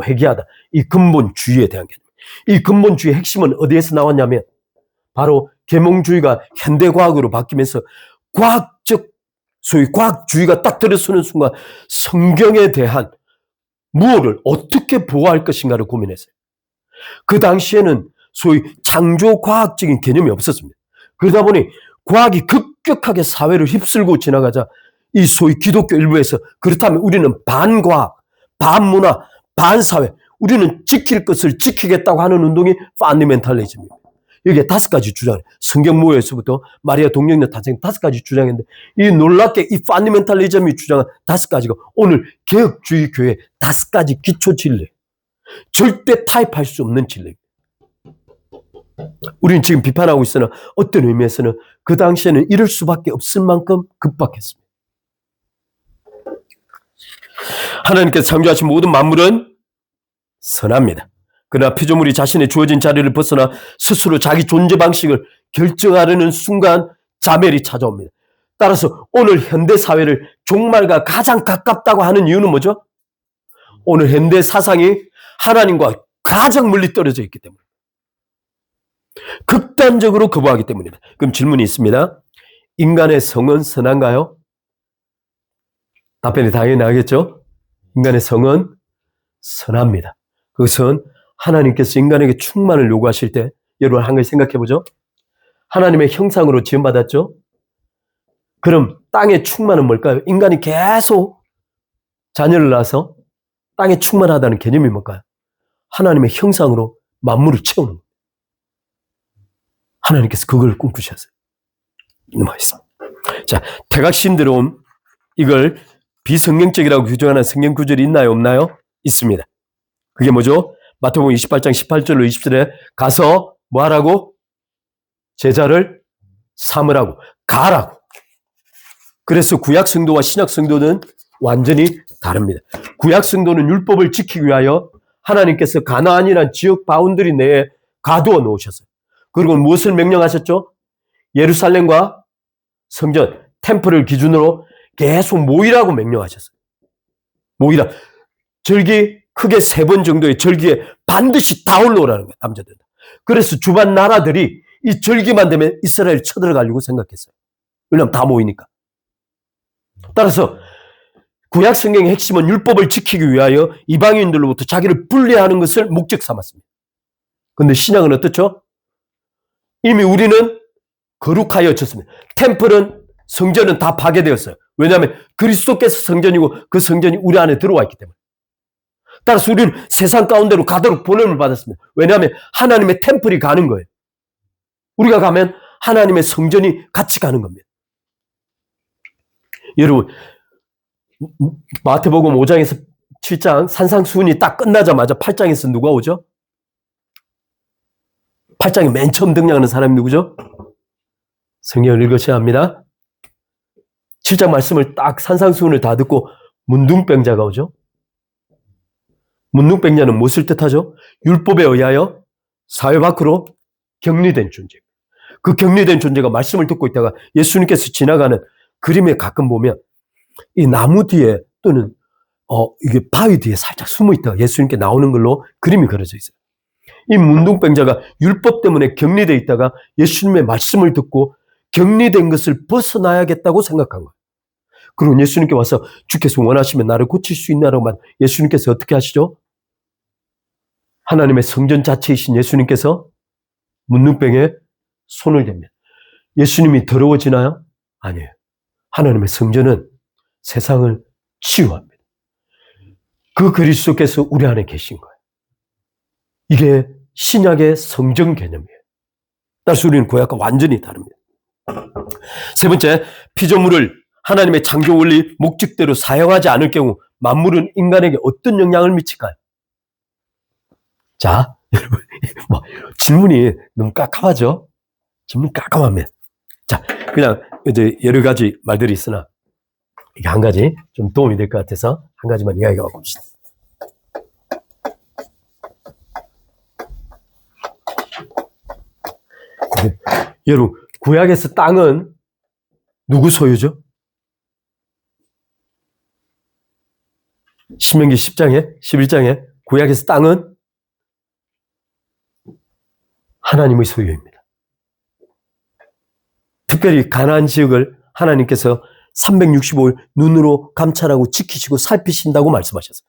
회귀하다. 이 근본주의에 대한 개념. 이 근본주의의 핵심은 어디에서 나왔냐면 바로 계몽주의가 현대과학으로 바뀌면서 소위 과학주의가 딱 들어서는 순간 성경에 대한 무엇을 어떻게 보호할 것인가를 고민했어요. 그 당시에는 소위 창조과학적인 개념이 없었습니다. 그러다 보니 과학이 급격하게 사회를 휩쓸고 지나가자 이 소위 기독교 일부에서 그렇다면 우리는 반과학, 반문화, 반사회, 우리는 지킬 것을 지키겠다고 하는 운동이 펀더멘탈리즘입니다. 여기에 5가지 주장, 성경모호에서부터 마리아 동정녀 탄생 5가지 주장인데 이 놀랍게 이 펀더멘탈리즘이 주장한 5가지가 오늘 개혁주의 교회의 5가지 기초 진리, 절대 타협할 수 없는 진리입니다. 우리는 지금 비판하고 있으나 어떤 의미에서는 그 당시에는 이럴 수밖에 없을 만큼 급박했습니다. 하나님께서 창조하신 모든 만물은 선합니다. 그러나 피조물이 자신의 주어진 자리를 벗어나 스스로 자기 존재 방식을 결정하려는 순간 자멸이 찾아옵니다. 따라서 오늘 현대 사회를 종말과 가장 가깝다고 하는 이유는 뭐죠? 오늘 현대 사상이 하나님과 가장 멀리 떨어져 있기 때문에 극단적으로 거부하기 때문입니다. 그럼 질문이 있습니다. 인간의 성은 선한가요? 답변이 당연히 나겠죠? 인간의 성은 선합니다. 그것은 하나님께서 인간에게 충만을 요구하실 때 여러분 한 가지 생각해 보죠. 하나님의 형상으로 지음받았죠? 그럼 땅의 충만은 뭘까요? 인간이 계속 자녀를 낳아서 땅에 충만하다는 개념이 뭘까요? 하나님의 형상으로 만물을 채우는 거예요. 하나님께서 그걸 꿈꾸셨어요. 넘어가겠습니다. 자, 태각 신드롬 이걸 비성경적이라고 규정하는 성경 구절이 있나요? 없나요? 있습니다. 그게 뭐죠? 마태복음 28장 18절로 20절에 가서 뭐 하라고? 제자를 삼으라고, 가라고. 그래서 구약 성도와 신약 성도는 완전히 다릅니다. 구약 성도는 율법을 지키기 위하여 하나님께서 가나안이라는 지역 바운더리 내에 가두어 놓으셨어요. 그리고 무엇을 명령하셨죠? 예루살렘과 성전, 템플을 기준으로 계속 모이라고 명령하셨어요. 모이라. 절기 크게 3번 정도의 절기에 반드시 다 올라오라는 거예요. 남자들. 그래서 주변 나라들이 이 절기만 되면 이스라엘 쳐들어가려고 생각했어요. 왜냐하면 다 모이니까. 따라서 구약 성경의 핵심은 율법을 지키기 위하여 이방인들로부터 자기를 분리하는 것을 목적 삼았습니다. 그런데 신약은 어떻죠? 이미 우리는 거룩하여졌습니다. 템플은 성전은 다 파괴되었어요. 왜냐하면 그리스도께서 성전이고 그 성전이 우리 안에 들어와 있기 때문에. 따라서 우리는 세상 가운데로 가도록 보냄을 받았습니다. 왜냐하면 하나님의 템플이 가는 거예요. 우리가 가면 하나님의 성전이 같이 가는 겁니다. 여러분, 마태복음 5장에서 7장 산상수훈이 딱 끝나자마자 8장에서 누가 오죠? 8장에 맨 처음 등장하는 사람이 누구죠? 성경을 읽으셔야 합니다. 7장 말씀을 딱 산상수훈을 다 듣고 문둥병자가 오죠? 문둥병자는 무엇을 뜻하죠? 율법에 의하여 사회 밖으로 격리된 존재. 그 격리된 존재가 말씀을 듣고 있다가 예수님께서 지나가는 그림에 가끔 보면 이 나무 뒤에 또는 이게 바위 뒤에 살짝 숨어 있다가 예수님께 나오는 걸로 그림이 그려져 있어요. 이 문둥병자가 율법 때문에 격리되어 있다가 예수님의 말씀을 듣고 격리된 것을 벗어나야겠다고 생각한 거예요. 그리고 예수님께 와서 주께서 원하시면 나를 고칠 수 있나라고만 예수님께서 어떻게 하시죠? 하나님의 성전 자체이신 예수님께서 문둥병에 손을 댑니다. 예수님이 더러워지나요? 아니에요. 하나님의 성전은 세상을 치유합니다. 그 그리스도께서 우리 안에 계신 거예요. 이게 신약의 성전 개념이에요. 따라서 우리는 구약과 완전히 다릅니다. 세 번째, 피조물을 하나님의 창조 원리 목적대로 사용하지 않을 경우 만물은 인간에게 어떤 영향을 미칠까요? 자, 여러분, 질문이 너무 깜깜하죠? 질문 깜깜합니다. 자, 그냥 이제 여러 가지 말들이 있으나 이게 한 가지 좀 도움이 될 것 같아서 한 가지만 이야기해 봅시다. 여러분, 구약에서 땅은 누구 소유죠? 신명기 10장에, 11장에 구약에서 땅은 하나님의 소유입니다. 특별히 가나안 지역을 하나님께서 365일 눈으로 감찰하고 지키시고 살피신다고 말씀하셨어요.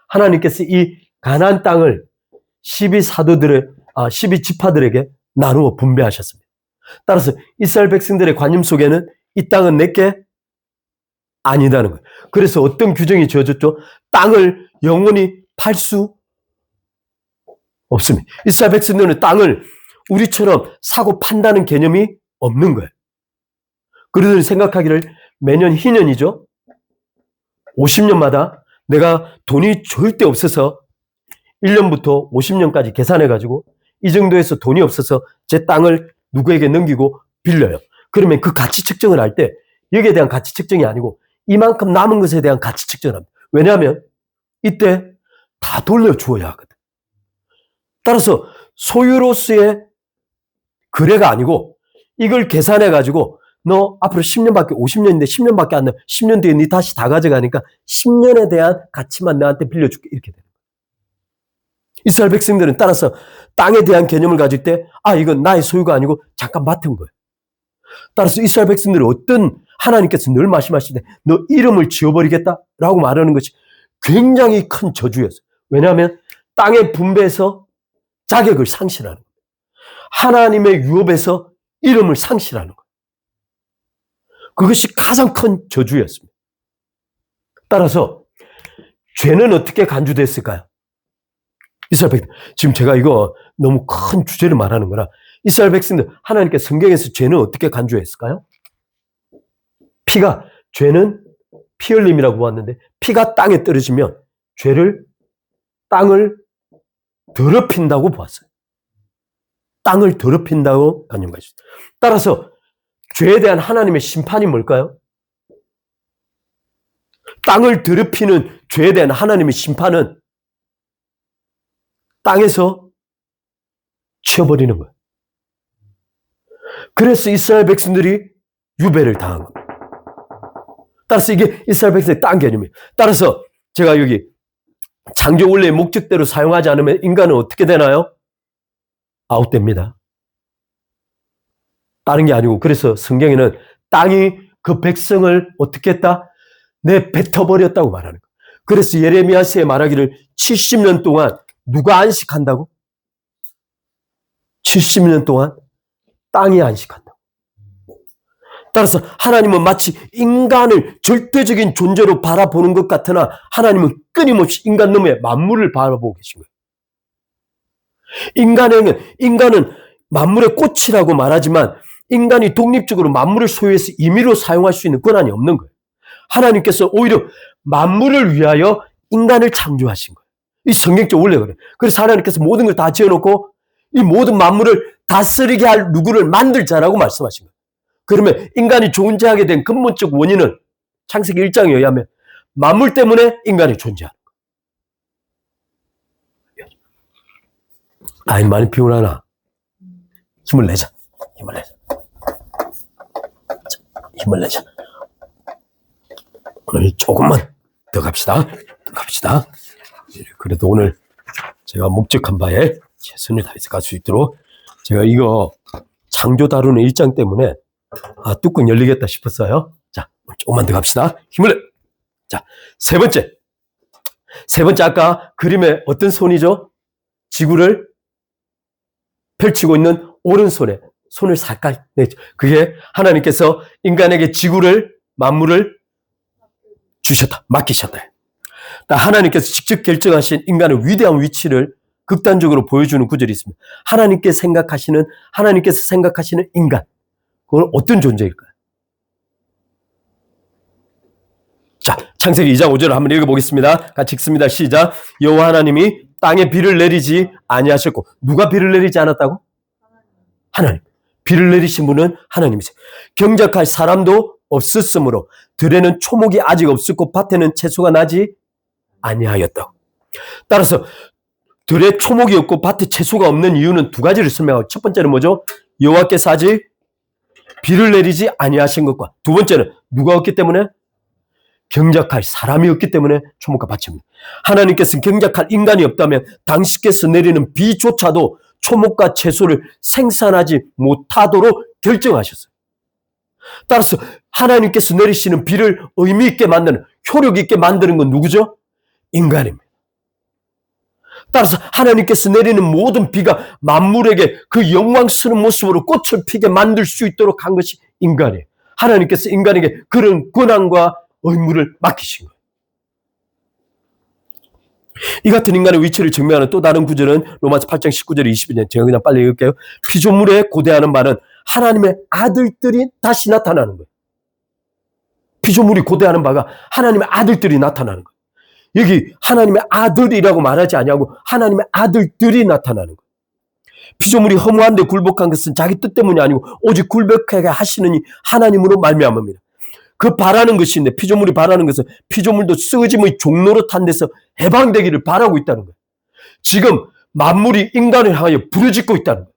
하나님께서 이 가나안 땅을 12지파들에게 나누어 분배하셨습니다. 따라서 이스라엘 백성들의 관념 속에는 이 땅은 내게 아니다는 거예요. 그래서 어떤 규정이 지어졌죠? 땅을 영원히 팔 수 없습니다. 이스라엘 백성들은 땅을 우리처럼 사고 판다는 개념이 없는 거예요. 그들은 생각하기를 매년 희년이죠. 50년마다 내가 돈이 절대 없어서 1년부터 50년까지 계산해가지고 이 정도에서 돈이 없어서 제 땅을 누구에게 넘기고 빌려요. 그러면 그 가치 측정을 할 때 여기에 대한 가치 측정이 아니고 이만큼 남은 것에 대한 가치 측정을 합니다. 왜냐하면 이때 다 돌려주어야 하거든. 따라서 소유로서의 거래가 아니고 이걸 계산해가지고 너 앞으로 10년밖에 50년인데 10년밖에 안 나. 10년 뒤에 네 다시 다 가져가니까 10년에 대한 가치만 너한테 빌려줄게. 이렇게 되는 거예요. 이스라엘 백성들은 따라서 땅에 대한 개념을 가질 때 이건 나의 소유가 아니고 잠깐 맡은 거예요. 따라서 이스라엘 백성들은 어떤 하나님께서 늘 말씀하시되 너 이름을 지워버리겠다라고 말하는 것이 굉장히 큰 저주였어요. 왜냐하면 땅의 분배에서 자격을 상실하는 거예요. 하나님의 유업에서 이름을 상실하는 거예요. 그것이 가장 큰 저주였습니다. 따라서 죄는 어떻게 간주됐을까요? 이스라엘 백성, 지금 제가 이거 너무 큰 주제를 말하는 거라 이스라엘 백성들 하나님께 성경에서 죄는 어떻게 간주했을까요? 죄는 피 흘림이라고 보았는데 피가 땅에 떨어지면 땅을 더럽힌다고 보았어요. 땅을 더럽힌다고 간주하셨어요. 따라서 죄에 대한 하나님의 심판이 뭘까요? 땅을 더럽히는 죄에 대한 하나님의 심판은 땅에서 치워버리는 거예요. 그래서 이스라엘 백성들이 유배를 당한 겁니다. 따라서 이게 이스라엘 백성의 땅 개념이에요. 따라서 제가 여기 창조 원래의 목적대로 사용하지 않으면 인간은 어떻게 되나요? 아웃됩니다. 다른 게 아니고 그래서 성경에는 땅이 그 백성을 어떻게 했다? 내뱉어버렸다고 말하는 거예요. 그래서 예레미야서에 말하기를 70년 동안 누가 안식한다고? 70년 동안 땅이 안식한다고. 따라서 하나님은 마치 인간을 절대적인 존재로 바라보는 것 같으나 하나님은 끊임없이 인간 너머에 만물을 바라보고 계신 거예요. 인간은 만물의 꽃이라고 말하지만 인간이 독립적으로 만물을 소유해서 임의로 사용할 수 있는 권한이 없는 거예요. 하나님께서 오히려 만물을 위하여 인간을 창조하신 거예요. 이 성경적 원래 그래요. 그래서 하나님께서 모든 걸 다 지어놓고 이 모든 만물을 다스리게 할 누구를 만들자라고 말씀하신 거예요. 그러면 인간이 존재하게 된 근본적 원인은 창세기 1장에 의하면 만물 때문에 인간이 존재하는 거예요. 아이, 많이 피곤하나? 힘을 내자. 힘을 내자. 자, 힘을 내자. 오늘 조금만 더 갑시다. 더 갑시다. 그래도 오늘 제가 목적한 바에 최선을 다해서 갈 수 있도록 제가 이거 창조 다루는 일장 때문에 뚜껑 열리겠다 싶었어요. 자, 조금만 더 갑시다. 힘을 내. 자, 세 번째. 아까 그림에 어떤 손이죠? 지구를 펼치고 있는 오른손에 손을 살짝 내죠. 그게 하나님께서 인간에게 지구를, 만물을 주셨다. 맡기셨다. 하나님께서 직접 결정하신 인간의 위대한 위치를 극단적으로 보여주는 구절이 있습니다. 하나님께서 생각하시는 인간. 그건 어떤 존재일까요? 자, 창세기 2장 5절을 한번 읽어보겠습니다. 같이 읽습니다. 시작. 여호와 하나님이 땅에 비를 내리지 아니하셨고, 누가 비를 내리지 않았다고? 하나님. 비를 내리신 분은 하나님이세요. 경작할 사람도 없었으므로 들에는 초목이 아직 없었고 밭에는 채소가 나지 아니하였다고. 따라서 들에 초목이 없고 밭에 채소가 없는 이유는 두 가지를 설명하고, 첫 번째는 뭐죠? 여호와께서 아직 비를 내리지 아니하신 것과, 두 번째는 누가 없기 때문에? 경작할 사람이 없기 때문에 초목과 밭이 없는. 하나님께서 경작할 인간이 없다면 당신께서 내리는 비조차도 초목과 채소를 생산하지 못하도록 결정하셨어요. 따라서 하나님께서 내리시는 비를 의미 있게 만드는, 효력 있게 만드는 건 누구죠? 인간입니다. 따라서 하나님께서 내리는 모든 비가 만물에게 그 영광스러운 모습으로 꽃을 피게 만들 수 있도록 한 것이 인간이에요. 하나님께서 인간에게 그런 권한과 의무를 맡기신 거예요. 이 같은 인간의 위치를 증명하는 또 다른 구절은 로마서 8장 19절 20절. 제가 그냥 빨리 읽을게요. 피조물에 고대하는 바는 하나님의 아들들이 다시 나타나는 거예요. 피조물이 고대하는 바가 하나님의 아들들이 나타나는 거예요. 여기 하나님의 아들이라고 말하지 아니하고 하나님의 아들들이 나타나는 거예요. 피조물이 허무한데 굴복한 것은 자기 뜻 때문이 아니고 오직 굴복하게 하시는 이 하나님으로 말미암습니다. 그 바라는 것인데, 피조물이 바라는 것은 피조물도 썩어짐의 종로로 탄 데서 해방되기를 바라고 있다는 거예요. 지금 만물이 인간을 향하여 부르짖고 있다는 거예요.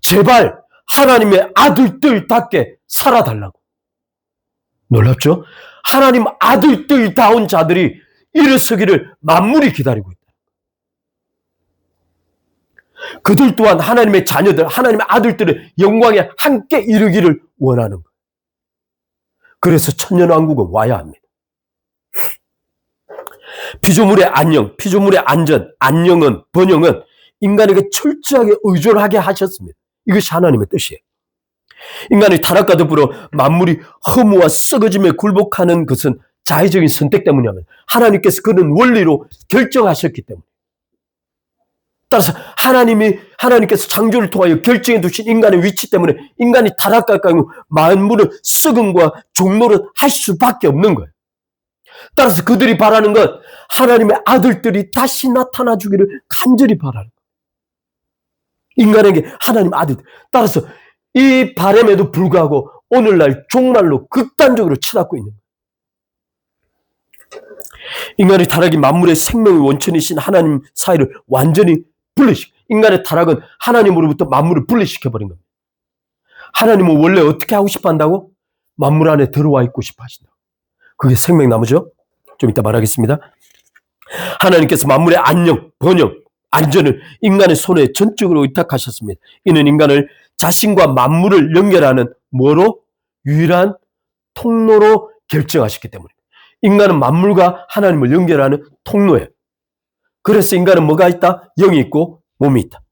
제발 하나님의 아들들답게 살아달라고. 놀랍죠? 하나님 아들들다운 자들이 일어서기를 만물이 기다리고 있다. 그들 또한 하나님의 자녀들, 하나님의 아들들의 영광에 함께 이르기를 원하는 거예요. 그래서 천년왕국은 와야 합니다. 피조물의 안녕, 피조물의 안전, 안녕은, 번영은 인간에게 철저하게 의존하게 하셨습니다. 이것이 하나님의 뜻이에요. 인간의 타락과 더불어 만물이 허무와 썩어짐에 굴복하는 것은 자의적인 선택 때문이라면 하나님께서 그런 원리로 결정하셨기 때문에. 따라서 하나님께서 창조를 통하여 결정해 두신 인간의 위치 때문에 인간이 타락과 만물을 썩음과 종노릇 할 수밖에 없는 거예요. 따라서 그들이 바라는 것, 하나님의 아들들이 다시 나타나 주기를 간절히 바라는 거예요. 인간에게 하나님 아들들. 따라서 이 바람에도 불구하고 오늘날 종말로 극단적으로 치닫고 있는 거예요. 인간의 타락이 만물의 생명의 원천이신 하나님 사이를 완전히 분리시켜. 인간의 타락은 하나님으로부터 만물을 분리시켜버린 겁니다. 하나님은 원래 어떻게 하고 싶어 한다고? 만물 안에 들어와 있고 싶어 하신다. 그게 생명나무죠? 좀 이따 말하겠습니다. 하나님께서 만물의 안녕, 번영, 안전을 인간의 손에 전적으로 의탁하셨습니다. 이는 인간을 자신과 만물을 연결하는 뭐로? 유일한 통로로 결정하셨기 때문입니다. 인간은 만물과 하나님을 연결하는 통로예요. 그래서 인간은 뭐가 있다? 영이 있고 몸이 있다.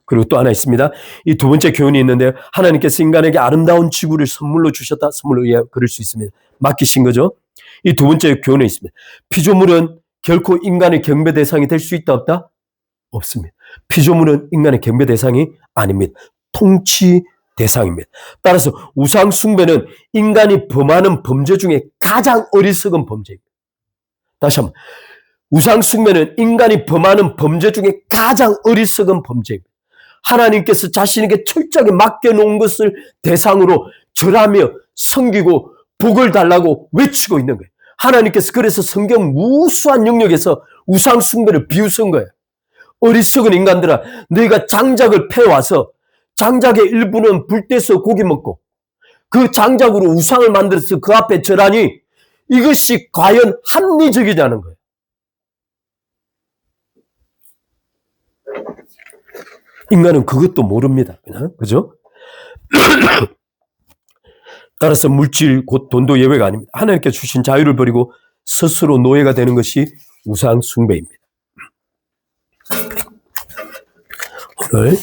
그리고 또 하나 있습니다. 이 두 번째 교훈이 있는데요. 하나님께서 인간에게 아름다운 지구를 선물로 주셨다. 선물로 그럴 수 있습니다. 맡기신 거죠. 이 두 번째 교훈이 있습니다. 피조물은 결코 인간의 경배 대상이 될 수 있다 없다? 없습니다. 피조물은 인간의 경배 대상이 아닙니다. 통치 대상입니다. 따라서 우상 숭배는 인간이 범하는 범죄 중에 가장 어리석은 범죄입니다. 다시 한번. 우상 숭배는 인간이 범하는 범죄 중에 가장 어리석은 범죄입니다. 하나님께서 자신에게 철저하게 맡겨놓은 것을 대상으로 절하며 섬기고 복을 달라고 외치고 있는 거예요. 하나님께서 그래서 성경 무수한 영역에서 우상 숭배를 비웃은 거예요. 어리석은 인간들아, 너희가 장작을 패와서 장작의 일부는 불 떼서 고기 먹고 그 장작으로 우상을 만들어서 그 앞에 절하니 이것이 과연 합리적이냐는 거예요. 인간은 그것도 모릅니다. 그냥, 그죠? 따라서 물질 곧 돈도 예외가 아닙니다. 하나님께 주신 자유를 버리고 스스로 노예가 되는 것이 우상 숭배입니다. 오늘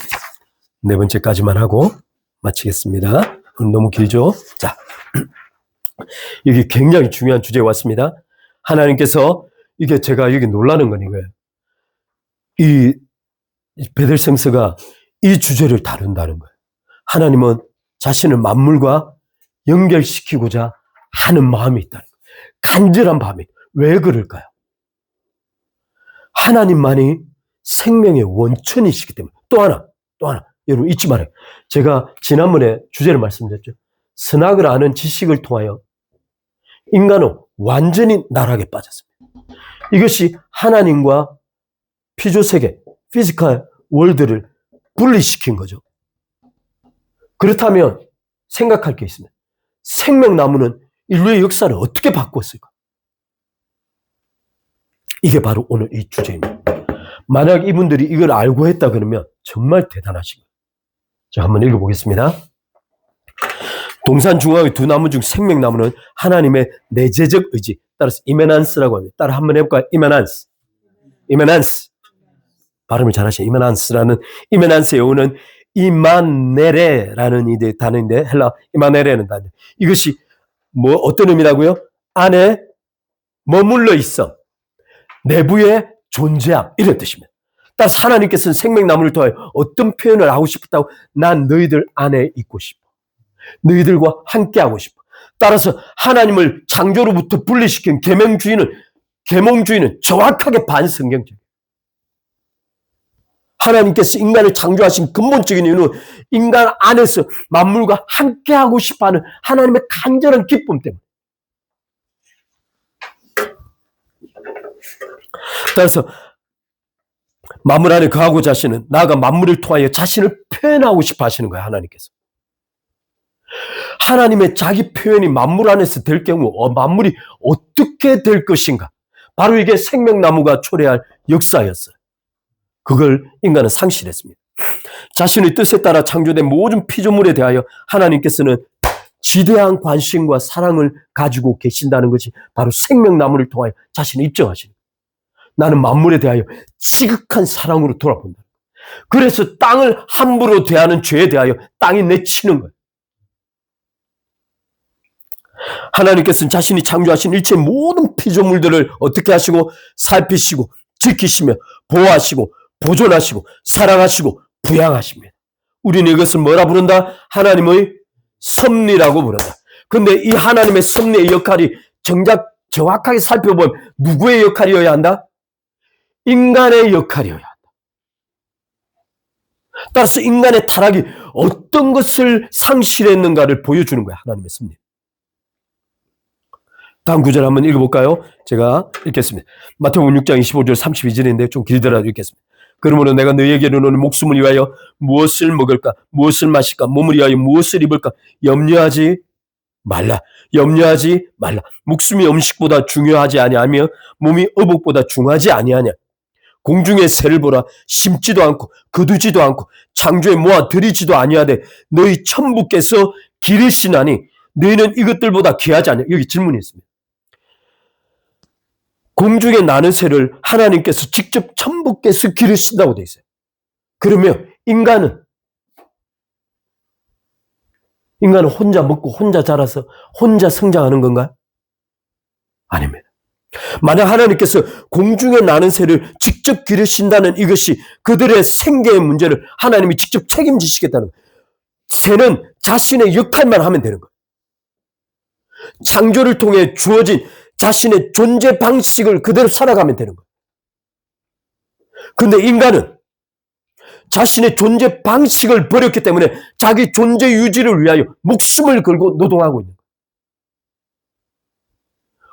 네 번째까지만 하고 마치겠습니다. 오늘 너무 길죠? 자, 여기 굉장히 중요한 주제에 왔습니다. 하나님께서 이게 제가 여기 놀라는 건 이거예요. 이 베델성서가 이 주제를 다룬다는 거예요. 하나님은 자신을 만물과 연결시키고자 하는 마음이 있다는 거예요. 간절한 마음이. 왜 그럴까요? 하나님만이 생명의 원천이시기 때문에. 또 하나. 여러분 잊지 말아요. 제가 지난번에 주제를 말씀드렸죠. 선악을 아는 지식을 통하여 인간은 완전히 나락에 빠졌습니다. 이것이 하나님과 피조세계, 피지컬 월드를 분리시킨 거죠. 그렇다면 생각할 게 있습니다. 생명나무는 인류의 역사를 어떻게 바꿨을까? 이게 바로 오늘 이 주제입니다. 만약 이분들이 이걸 알고 했다 그러면 정말 대단하신 거예요. 자, 한번 읽어보겠습니다. 동산 중앙의 두 나무 중 생명나무는 하나님의 내재적 의지, 따라서 이메난스라고 합니다. 따라 한번 해볼까요? 이메난스. 발음을 잘하시죠. 이메난스라는, 이메난스의 영어는 이마네레라는 이 단어인데, 헬라 이마네레는 단어. 이것이 어떤 의미라고요? 안에 머물러 있어. 내부에 존재함. 이런 뜻입니다. 따라서 하나님께서는 생명나무를 통하여 어떤 표현을 하고 싶었다고? 난 너희들 안에 있고 싶어. 너희들과 함께 하고 싶어. 따라서 하나님을 창조로부터 분리시킨 계몽주의는 정확하게 반성경적이에요. 하나님께서 인간을 창조하신 근본적인 이유는 인간 안에서 만물과 함께 하고 싶어하는 하나님의 간절한 기쁨 때문에. 따라서 만물 안에 거하고자 하시는, 나아가 만물을 통하여 자신을 표현하고 싶어 하시는 거예요. 하나님께서. 하나님의 자기 표현이 만물 안에서 될 경우 만물이 어떻게 될 것인가? 바로 이게 생명나무가 초래할 역사였어요. 그걸 인간은 상실했습니다. 자신의 뜻에 따라 창조된 모든 피조물에 대하여 하나님께서는 지대한 관심과 사랑을 가지고 계신다는 것이 바로 생명나무를 통하여 자신을 입증하시는 거예요. 나는 만물에 대하여 지극한 사랑으로 돌아본다. 그래서 땅을 함부로 대하는 죄에 대하여 땅이 내치는 거예요. 하나님께서는 자신이 창조하신 일체 모든 피조물들을 어떻게 하시고 살피시고 지키시며 보호하시고 보존하시고 사랑하시고 부양하십니다. 우리는 이것을 뭐라 부른다? 하나님의 섭리라고 부른다. 그런데 이 하나님의 섭리의 역할이 정확하게 살펴보면 누구의 역할이어야 한다? 인간의 역할이어야 한다. 따라서 인간의 타락이 어떤 것을 상실했는가를 보여주는 거야. 하나님의 섭리. 다음 구절 한번 읽어볼까요? 제가 읽겠습니다. 마태복음 6장 25절 32절인데 좀 길더라도 읽겠습니다. 그러므로 내가 너희에게는 오늘 목숨을 위하여 무엇을 먹을까? 무엇을 마실까? 몸을 위하여 무엇을 입을까? 염려하지 말라. 목숨이 음식보다 중요하지 아니하며 몸이 의복보다 중하지 아니하냐. 공중의 새를 보라. 심지도 않고 거두지도 않고 창조에 모아 들이지도 아니하되 너희 천부께서 기르시나니 너희는 이것들보다 귀하지 않냐. 여기 질문이 있습니다. 공중에 나는 새를 하나님께서 직접 천부께서 기르신다고 되어 있어요. 그러면 인간은 혼자 먹고 혼자 자라서 혼자 성장하는 건가요? 아닙니다. 만약 하나님께서 공중에 나는 새를 직접 기르신다는 이것이 그들의 생계의 문제를 하나님이 직접 책임지시겠다는 거예요. 새는 자신의 역할만 하면 되는 거예요. 창조를 통해 주어진 자신의 존재 방식을 그대로 살아가면 되는 거예요. 그런데 인간은 자신의 존재 방식을 버렸기 때문에 자기 존재 유지를 위하여 목숨을 걸고 노동하고 있는 거예요.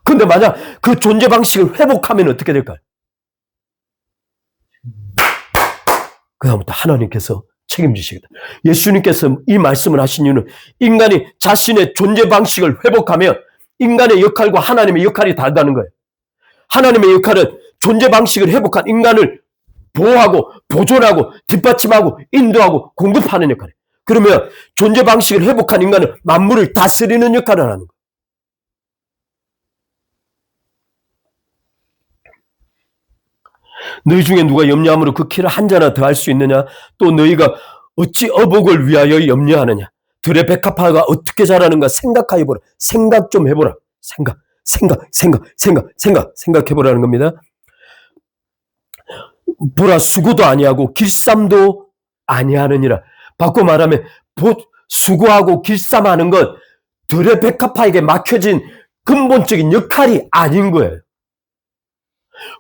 그런데 만약 그 존재 방식을 회복하면 어떻게 될까요? 그다음부터 하나님께서 책임지시겠다. 예수님께서 이 말씀을 하신 이유는 인간이 자신의 존재 방식을 회복하면 인간의 역할과 하나님의 역할이 다르다는 거예요. 하나님의 역할은 존재 방식을 회복한 인간을 보호하고 보존하고 뒷받침하고 인도하고 공급하는 역할이에요. 그러면 존재 방식을 회복한 인간은 만물을 다스리는 역할을 하는 거예요. 너희 중에 누가 염려함으로 그 키를 한 자나 더할 수 있느냐? 또 너희가 어찌 어복을 위하여 염려하느냐? 들의 백합화가 어떻게 자라는가 생각하여 보라. 생각 좀 해보라. 생각해보라는 겁니다. 보라, 수고도 아니하고 길쌈도 아니하느니라. 바꿔 말하면 수고하고 길쌈하는 건 들의 백합화에게 막혀진 근본적인 역할이 아닌 거예요.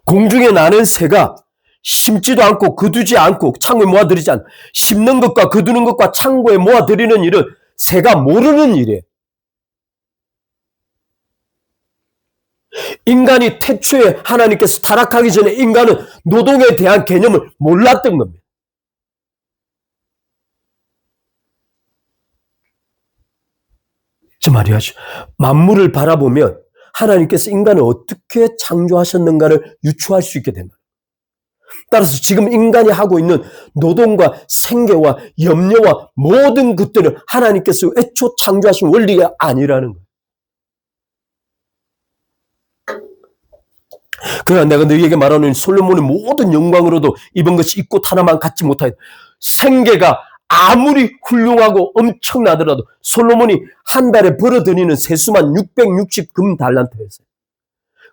공중에 나는 새가 심지도 않고 거두지 않고 창고에 모아들이지 않고 심는 것과 거두는 것과 창고에 모아들이는 일은 새가 모르는 일이에요. 인간이 태초에 하나님께서 타락하기 전에 인간은 노동에 대한 개념을 몰랐던 겁니다. 저 말이야죠. 만물을 바라보면 하나님께서 인간을 어떻게 창조하셨는가를 유추할 수 있게 된다. 따라서 지금 인간이 하고 있는 노동과 생계와 염려와 모든 것들은 하나님께서 애초 창조하신 원리가 아니라는 거예요. 그러나 내가 너희에게 말하는 솔로몬의 모든 영광으로도 입은 것이 있고 하나만 갖지 못하여 생계가 아무리 훌륭하고 엄청나더라도 솔로몬이 한 달에 벌어들이는 세수만 660 금달란트였어요.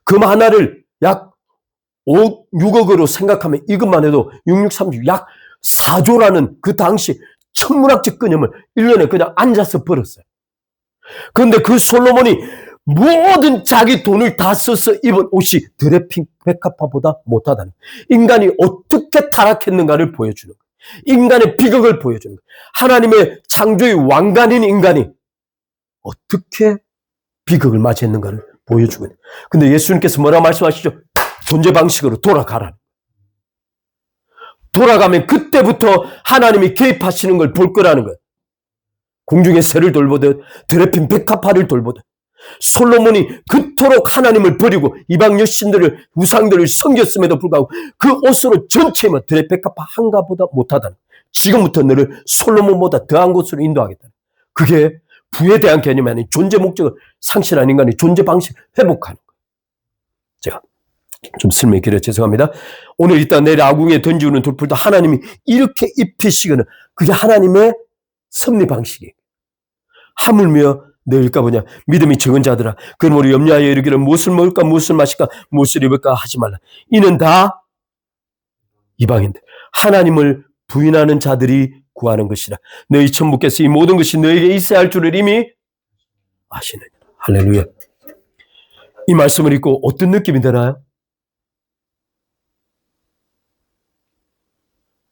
금 하나를 약 6억으로 생각하면 이것만 해도 6630, 약 4조라는 그 당시 천문학적 개념을 1년에 그냥 앉아서 벌었어요. 그런데 그 솔로몬이 모든 자기 돈을 다 써서 입은 옷이 들의 백합화보다 못하다는 거예요. 인간이 어떻게 타락했는가를 보여주는 거예요. 인간의 비극을 보여주는 거예요. 하나님의 창조의 왕관인 인간이 어떻게 비극을 맞이했는가를 보여주거든요. 근데 예수님께서 뭐라고 말씀하시죠? 존재 방식으로 돌아가라. 돌아가면 그때부터 하나님이 개입하시는 걸 볼 거라는 거예요. 공중의 새를 돌보듯 들에 핀 백합화를 돌보듯 솔로몬이 그토록 하나님을 버리고 이방 여신들을 우상들을 섬겼음에도 불구하고 그 옷으로 전체만 들의 백합화 한가보다 못하다는 거예요. 지금부터 너를 솔로몬보다 더한 곳으로 인도하겠다. 그게 부에 대한 개념이 아닌 존재 목적을 상실한 인간의 존재 방식을 회복하는 거예요. 제가 좀 설명이 길어 죄송합니다. 오늘 이따 내일 아궁이에 던지우는 돌풀도 하나님이 이렇게 입히시거든. 그게 하나님의 섭리 방식이에요. 하물며 너희일까 보냐 믿음이 적은 자들아 그러므로 염려하여 이르기를 무엇을 먹을까 무엇을 마실까 무엇을 입을까 하지 말라. 이는 다 이방인들 하나님을 부인하는 자들이 구하는 것이라. 너희 천부께서 이 모든 것이 너에게 있어야 할 줄을 이미 아시느니라. 할렐루야. 이 말씀을 읽고 어떤 느낌이 드나요?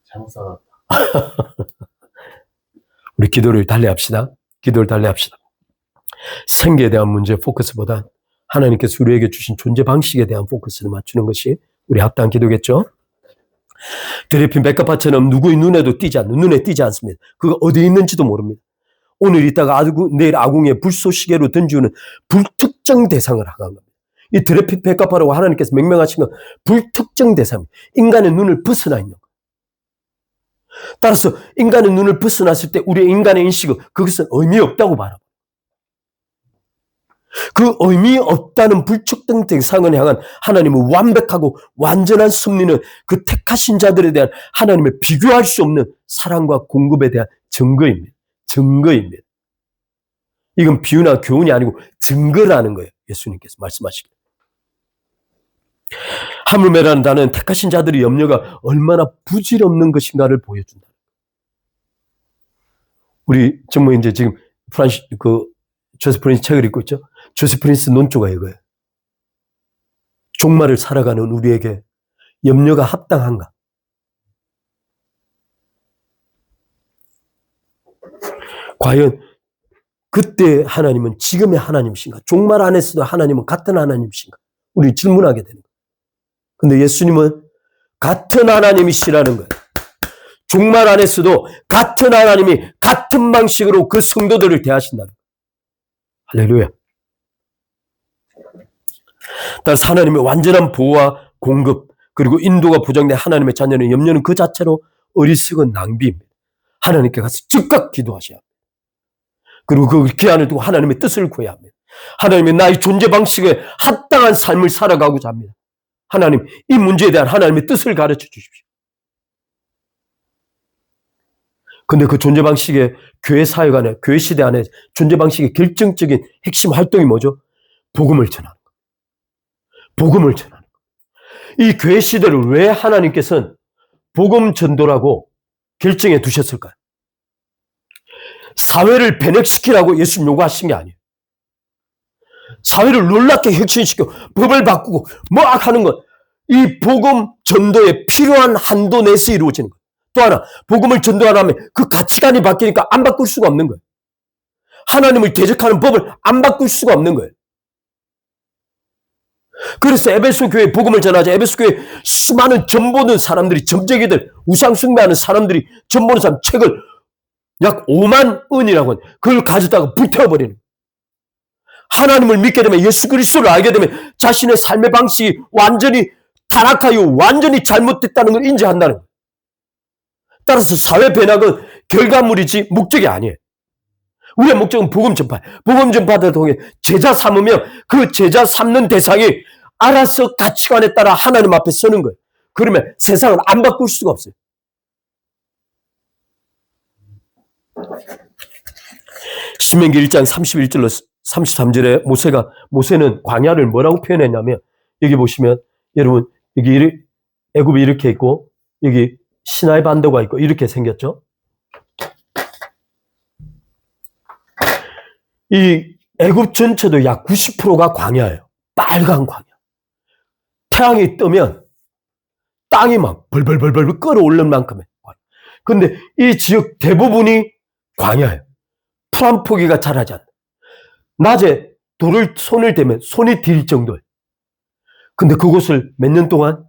잘못 살았다.
우리 기도를 달리합시다. 기도를 달리합시다. 생계에 대한 문제 포커스보다 하나님께서 우리에게 주신 존재 방식에 대한 포커스를 맞추는 것이 우리 합당한 기도겠죠. 들에 핀 백합화처럼 누구의 눈에 띄지 않습니다. 그거 어디에 있는지도 모릅니다. 오늘 이따가 내일 아궁이에 불쏘시개로 던지우는 불특정 대상을 향한 겁니다. 이 들에 핀 백합화라고 하나님께서 명명하신 건 불특정 대상입니다. 인간의 눈을 벗어나 있는 거예요. 따라서 인간의 눈을 벗어났을 때 우리의 인간의 인식은 그것은 의미 없다고 말합니다. 그 의미 없다는 불특정 대상을 향한 하나님의 완벽하고 완전한 섭리는 그 택하신 자들에 대한 하나님의 비교할 수 없는 사랑과 공급에 대한 증거입니다. 증거입니다. 이건 비유나 교훈이 아니고 증거라는 거예요. 예수님께서 말씀하시길. 하물매라는 단어는 택하신 자들의 염려가 얼마나 부질없는 것인가를 보여준다. 우리 정말 이제 지금 조세프 프린스 책을 읽고 있죠. 조세프 프린스 논조가 이거예요. 종말을 살아가는 우리에게 염려가 합당한가? 과연 그때 하나님은 지금의 하나님이신가? 종말 안에서도 하나님은 같은 하나님이신가? 우리 질문하게 되는 거예요. 근데 예수님은 같은 하나님이시라는 거예요. 종말 안에서도 같은 하나님이 같은 방식으로 그 성도들을 대하신다는 거예요. 할렐루야. 따라서 하나님의 완전한 보호와 공급 그리고 인도가 보장된 하나님의 자녀는 염려는 그 자체로 어리석은 낭비입니다. 하나님께 가서 즉각 기도하셔야 합니다. 그리고 그 기한을 두고 하나님의 뜻을 구해야 합니다. 하나님의 나의 존재 방식에 합당한 삶을 살아가고자 합니다. 하나님, 이 문제에 대한 하나님의 뜻을 가르쳐 주십시오. 근데 그 존재 방식의 교회 사역 안에, 교회 시대 안에 존재 방식의 결정적인 핵심 활동이 뭐죠? 복음을 전하는 것. 복음을 전하는 것. 이 교회 시대를 왜 하나님께서는 복음 전도라고 결정해 두셨을까요? 사회를 변혁시키라고 예수님 요구하신 게 아니에요. 사회를 놀랍게 혁신시켜 법을 바꾸고 막 하는 것. 이 복음 전도에 필요한 한도 내에서 이루어지는 것. 또 하나, 복음을 전도하려면 그 가치관이 바뀌니까 안 바꿀 수가 없는 거예요. 하나님을 대적하는 법을 안 바꿀 수가 없는 거예요. 그래서 에베소 교회 복음을 전하자. 에베소 교회 수많은 점보는 사람들이, 점쟁이들, 우상 숭배하는 사람들이 점보는 사람 책을 약 5만 원이라고 하는 그걸 가져다가 불태워버리는 거예요. 하나님을 믿게 되면, 예수 그리스도를 알게 되면 자신의 삶의 방식이 완전히 타락하여 완전히 잘못됐다는 걸 인지한다는 거예요. 따라서 사회 변혁은 결과물이지 목적이 아니에요. 우리의 목적은 복음 전파. 복음 전파를 통해 제자 삼으면 그 제자 삼는 대상이 알아서 가치관에 따라 하나님 앞에 서는 거예요. 그러면 세상을 안 바꿀 수가 없어요. 신명기 1장 31절로 33절에 모세는 광야를 뭐라고 표현했냐면, 여기 보시면 여러분, 여기 애굽이 이렇게 있고 여기 시나이 반도가 있고 이렇게 생겼죠. 이 애굽 전체도 약 90%가 광야예요. 빨간 광야. 태양이 뜨면 땅이 막 벌벌벌벌 끓어오르는 만큼의 광야. 근데 이 지역 대부분이 광야예요. 풀 한 포기가 자라지 않아요. 낮에 손을 대면 손이 딜 정도예요. 근데 그곳을 몇 년 동안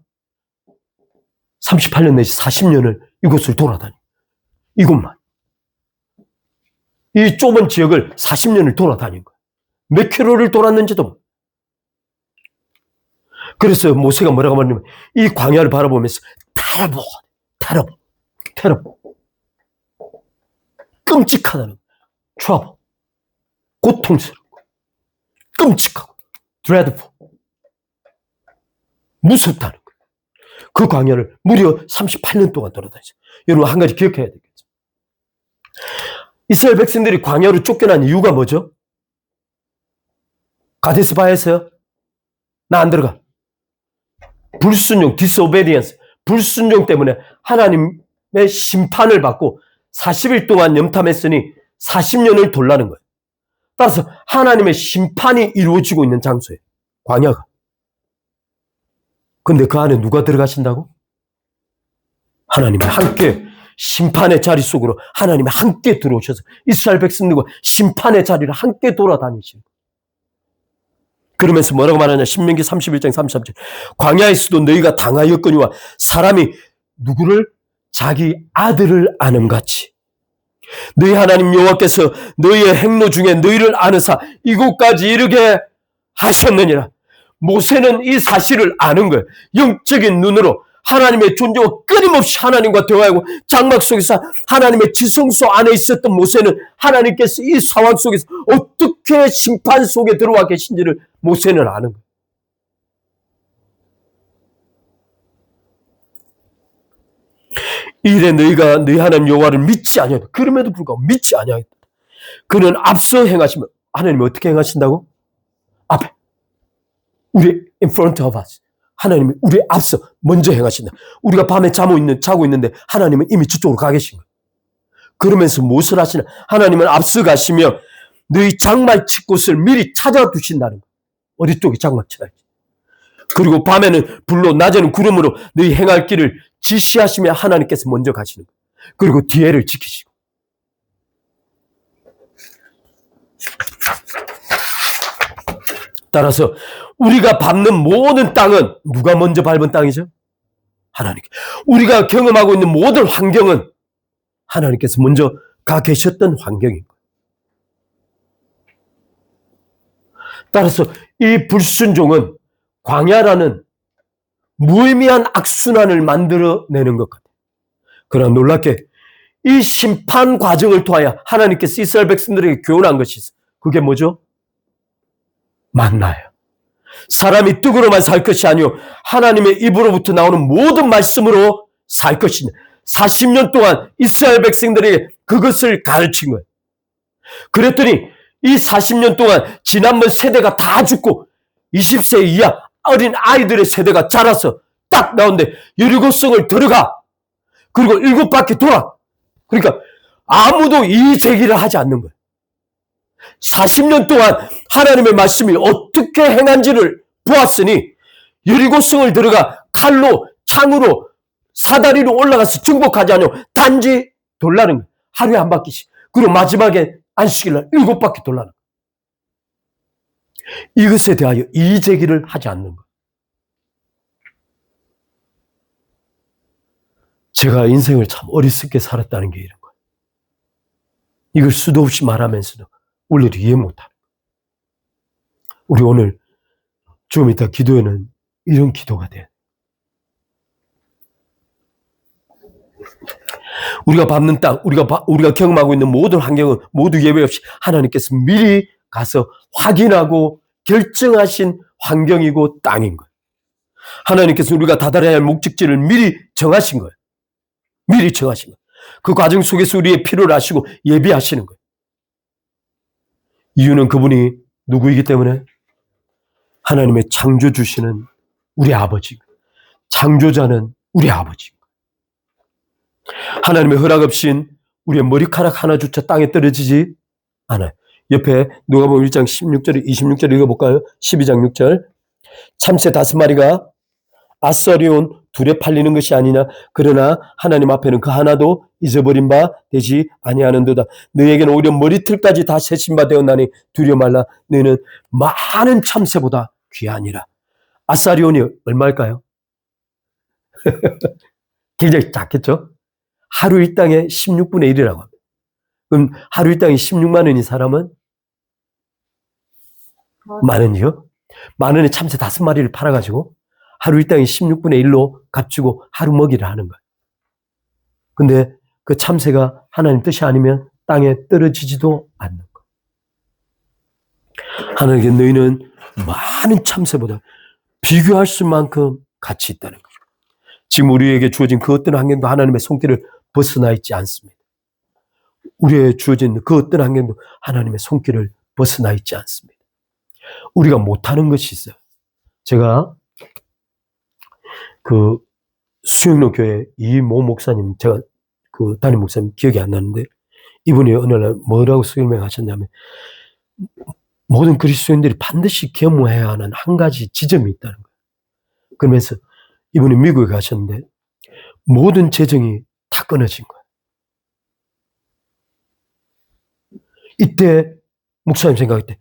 38년 내지 40년을 이곳을 돌아다니. 이곳만. 이 좁은 지역을 40년을 돌아다닌 거예요. 몇 킬로를 돌았는지도 모르겠어요. 그래서 모세가 뭐라고 말하냐면, 이 광야를 바라보면서 terrible, 끔찍하다는 거예요. trouble, 고통스럽고 끔찍하고 dreadful, 무섭다는 거예요. 그 광야를 무려 38년 동안 돌아다녔어요. 여러분, 한 가지 기억해야 되겠죠. 이스라엘 백성들이 광야로 쫓겨난 이유가 뭐죠? 가데스 바야에서요? 나 안 들어가. 불순종, disobedience, 불순종 때문에 하나님의 심판을 받고 40일 동안 염탐했으니 40년을 돌라는 거예요. 따라서 하나님의 심판이 이루어지고 있는 장소예요. 광야가. 근데 그 안에 누가 들어가신다고? 하나님이 함께 심판의 자리 속으로 하나님이 함께 들어오셔서 이스라엘 백성들과 심판의 자리를 함께 돌아다니시는 거예요. 그러면서 뭐라고 말하냐? 신명기 31장 33절. 광야에서도 너희가 당하였거니와 사람이 누구를? 자기 아들을 아는 같이 너희 하나님 여호와께서 너희의 행로 중에 너희를 아느사 이곳까지 이르게 하셨느니라. 모세는 이 사실을 아는 거예요. 영적인 눈으로 하나님의 존재와 끊임없이 하나님과 대화하고 장막 속에서 하나님의 지성소 안에 있었던 모세는 하나님께서 이 상황 속에서 어떻게 심판 속에 들어와 계신지를 모세는 아는 거예요. 이래 너희가 너희 하나님 여호와를 믿지 아니하다. 그럼에도 불구하고 믿지 아니하겠다. 그는 앞서 행하시면 하나님이 어떻게 행하신다고? 앞에 우리 in front of us. 하나님이 우리 앞서 먼저 행하신다. 우리가 밤에 자고 있는데 하나님은 이미 저쪽으로 가 계신 거예요. 그러면서 무엇을 하시나? 하나님은 앞서 가시며 너희 장막칠 곳을 미리 찾아두신다는 거예요. 어디 쪽에 장막치다. 그리고 밤에는 불로 낮에는 구름으로 너희 행할 길을 지시하시며 하나님께서 먼저 가시는 거예요. 그리고 뒤에를 지키시고. 따라서 우리가 밟는 모든 땅은 누가 먼저 밟은 땅이죠? 하나님께. 우리가 경험하고 있는 모든 환경은 하나님께서 먼저 가 계셨던 환경인 거예요. 따라서 이 불순종은 광야라는 무의미한 악순환을 만들어내는 것 같아요. 그러나 놀랍게 이 심판 과정을 통하여 하나님께서 이스라엘 백성들에게 교훈한 것이 있어요. 그게 뭐죠? 만나요. 사람이 떡으로만 살 것이 아니요 하나님의 입으로부터 나오는 모든 말씀으로 살 것이냐. 40년 동안 이스라엘 백성들에게 그것을 가르친 거예요. 그랬더니 이 40년 동안 지난번 세대가 다 죽고 20세 이하 어린 아이들의 세대가 자라서 딱 나오는데 여리고성을 들어가. 그리고 7바퀴 돌아. 그러니까 아무도 이의 제기를 하지 않는 거예요. 40년 동안 하나님의 말씀이 어떻게 행한지를 보았으니 여리고성을 들어가 칼로 창으로 사다리로 올라가서 정복하지 않으며 단지 돌라는 거예요. 하루에 한 바퀴씩. 그리고 마지막에 안식일날 7바퀴 돌라는 거예요. 이것에 대하여 이의 제기를 하지 않는 거예요. 제가 인생을 참 어리석게 살았다는 게 이런 거예요. 이걸 수도 없이 말하면서도 원래도 이해 못하는 거예요. 우리 오늘 좀 이따 기도에는 이런 기도가 돼요. 우리가 밟는 땅, 우리가 경험하고 있는 모든 환경은 모두 예외 없이 하나님께서 미리 가서 확인하고 결정하신 환경이고 땅인 거예요. 하나님께서 우리가 다다라야 할 목적지를 미리 정하신 거예요. 미리 정하신 거예요. 그 과정 속에서 우리의 필요를 아시고 예비하시는 거예요. 이유는 그분이 누구이기 때문에 하나님의 창조주시는 우리 아버지, 창조자는 우리 아버지. 하나님의 허락 없인 우리의 머리카락 하나조차 땅에 떨어지지 않아요. 옆에 누가복음 1장 16절, 26절 읽어볼까요? 12장 6절. 참새 5마리가 아싸리온 둘에 팔리는 것이 아니냐. 그러나 하나님 앞에는 그 하나도 잊어버린 바 되지 아니하는도다. 너에게는 오히려 머리털까지 다 세신 바 되었나니 두려워 말라. 너는 많은 참새보다 귀하니라. 아싸리온이 얼마일까요? 굉장히 작겠죠? 하루 일당의 16분의 1이라고 합니다. 그럼 하루 일당이 16만 원인 사람은 만 원이요? 만 원에 참새 5마리를 팔아가지고 하루 일당이 16분의 1로 값주고 하루 먹이를 하는 거예요. 근데 그 참새가 하나님 뜻이 아니면 땅에 떨어지지도 않는 거예요. 하나님께 너희는 많은 참새보다 비교할 수만큼 가치 있다는 거예요. 지금 우리에게 주어진 그 어떤 환경도 하나님의 손길을 벗어나 있지 않습니다. 우리에게 주어진 그 어떤 환경도 하나님의 손길을 벗어나 있지 않습니다. 우리가 못하는 것이 있어요. 제가 그 수영로 교회 이모 목사님, 제가 그 담임 목사님 기억이 안 나는데 이분이 어느 날 뭐라고 설명하셨냐면 모든 그리스도인들이 반드시 겸허해야 하는 한 가지 지점이 있다는 거예요. 그러면서 이분이 미국에 가셨는데 모든 재정이 다 끊어진 거예요. 이때 목사님 생각할 때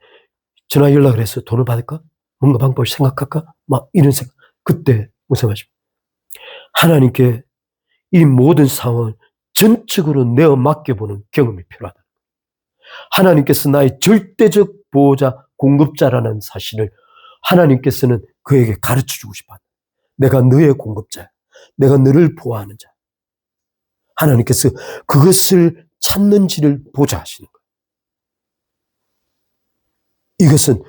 전화 연락을 해서 돈을 받을까? 뭔가 방법을 생각할까? 막 이런 생각. 그때 목사님 하십니다. 하나님께 이 모든 상황을 전적으로 내어 맡겨보는 경험이 필요하다. 하나님께서 나의 절대적 보호자, 공급자라는 사실을 하나님께서는 그에게 가르쳐주고 싶어한다. 내가 너의 공급자야. 내가 너를 보호하는 자. 하나님께서 그것을 찾는지를 보자 하시는 거예요. 이것은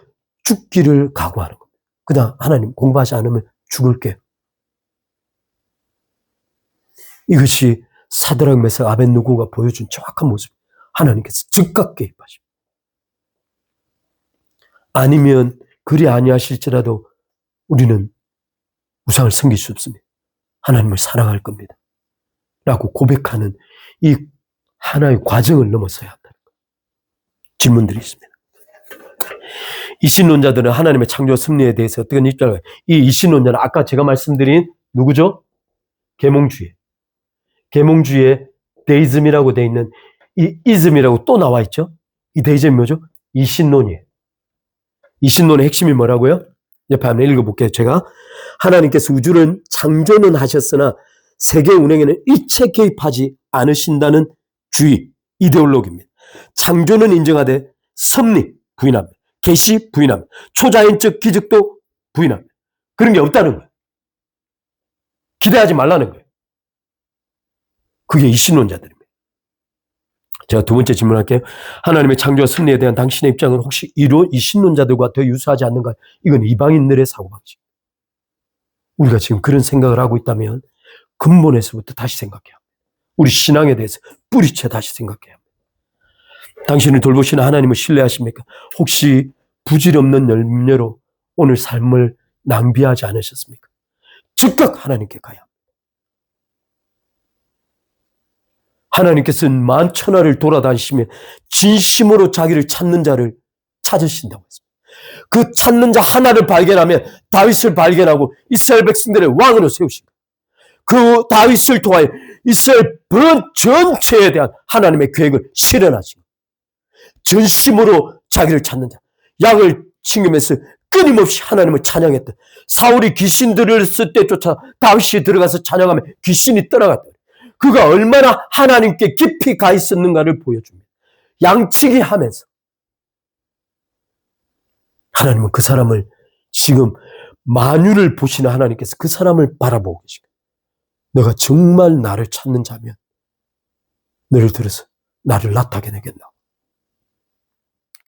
죽기를 각오하는 겁니다. 그다음 하나님 공부하지 않으면 죽을게요. 이것이 사드락 메삭 아벳느고가 보여준 정확한 모습. 하나님께서 즉각 개입하십니다. 아니면 그리 아니하실지라도 우리는 우상을 섬길 수 없습니다. 하나님을 사랑할 겁니다. 라고 고백하는 이 하나의 과정을 넘어서야 한다는 거예요. 질문들이 있습니다. 이신론자들은 하나님의 창조 섭리에 대해서 어떻게 입장을, 이 이신론자는 아까 제가 말씀드린 누구죠? 계몽주의. 계몽주의에 데이즘이라고 되어 있는 이 이즘이라고 또 나와 있죠? 이 데이즘이 뭐죠? 이신론이에요. 이신론의 핵심이 뭐라고요? 옆에 한번 읽어볼게요. 제가 하나님께서 우주를 창조는 하셨으나 세계 운행에는 일체 개입하지 않으신다는 주의, 이데올로기입니다. 창조는 인정하되 섭리 부인합니다. 계시 부인합니다. 초자연적 기적도 부인합니다. 그런 게 없다는 거예요. 기대하지 말라는 거예요. 그게 이신론자들입니다. 제가 두 번째 질문할게요. 하나님의 창조와 섭리에 대한 당신의 입장은 혹시 이신론자들과 더 유사하지 않는가? 이건 이방인들의 사고방식. 우리가 지금 그런 생각을 하고 있다면 근본에서부터 다시 생각해야 합니다. 우리 신앙에 대해서 뿌리채 다시 생각해야 합니다. 당신을 돌보시는 하나님을 신뢰하십니까? 혹시 부질없는 염려로 오늘 삶을 낭비하지 않으셨습니까? 즉각 하나님께 가야 합니다. 하나님께서는 만천하를 돌아다니시며 진심으로 자기를 찾는 자를 찾으신다고 했습니다. 그 찾는 자 하나를 발견하면 다윗을 발견하고 이스라엘 백성들의 왕으로 세우신 거예요. 그 다윗을 통하여 이스라엘 전체에 대한 하나님의 계획을 실현하신 거예요. 전심으로 자기를 찾는 자, 양을 챙기면서 끊임없이 하나님을 찬양했다. 사울이 귀신들을 쓸 때 쫓아 다윗이 들어가서 찬양하면 귀신이 떠나갔다. 그가 얼마나 하나님께 깊이 가 있었는가를 보여줍니다. 양치기 하면서 하나님은 그 사람을 지금 만유를 보시는 하나님께서 그 사람을 바라보고 계시고, 너가 정말 나를 찾는 자면 너를 들어서 나를 나타내겠나.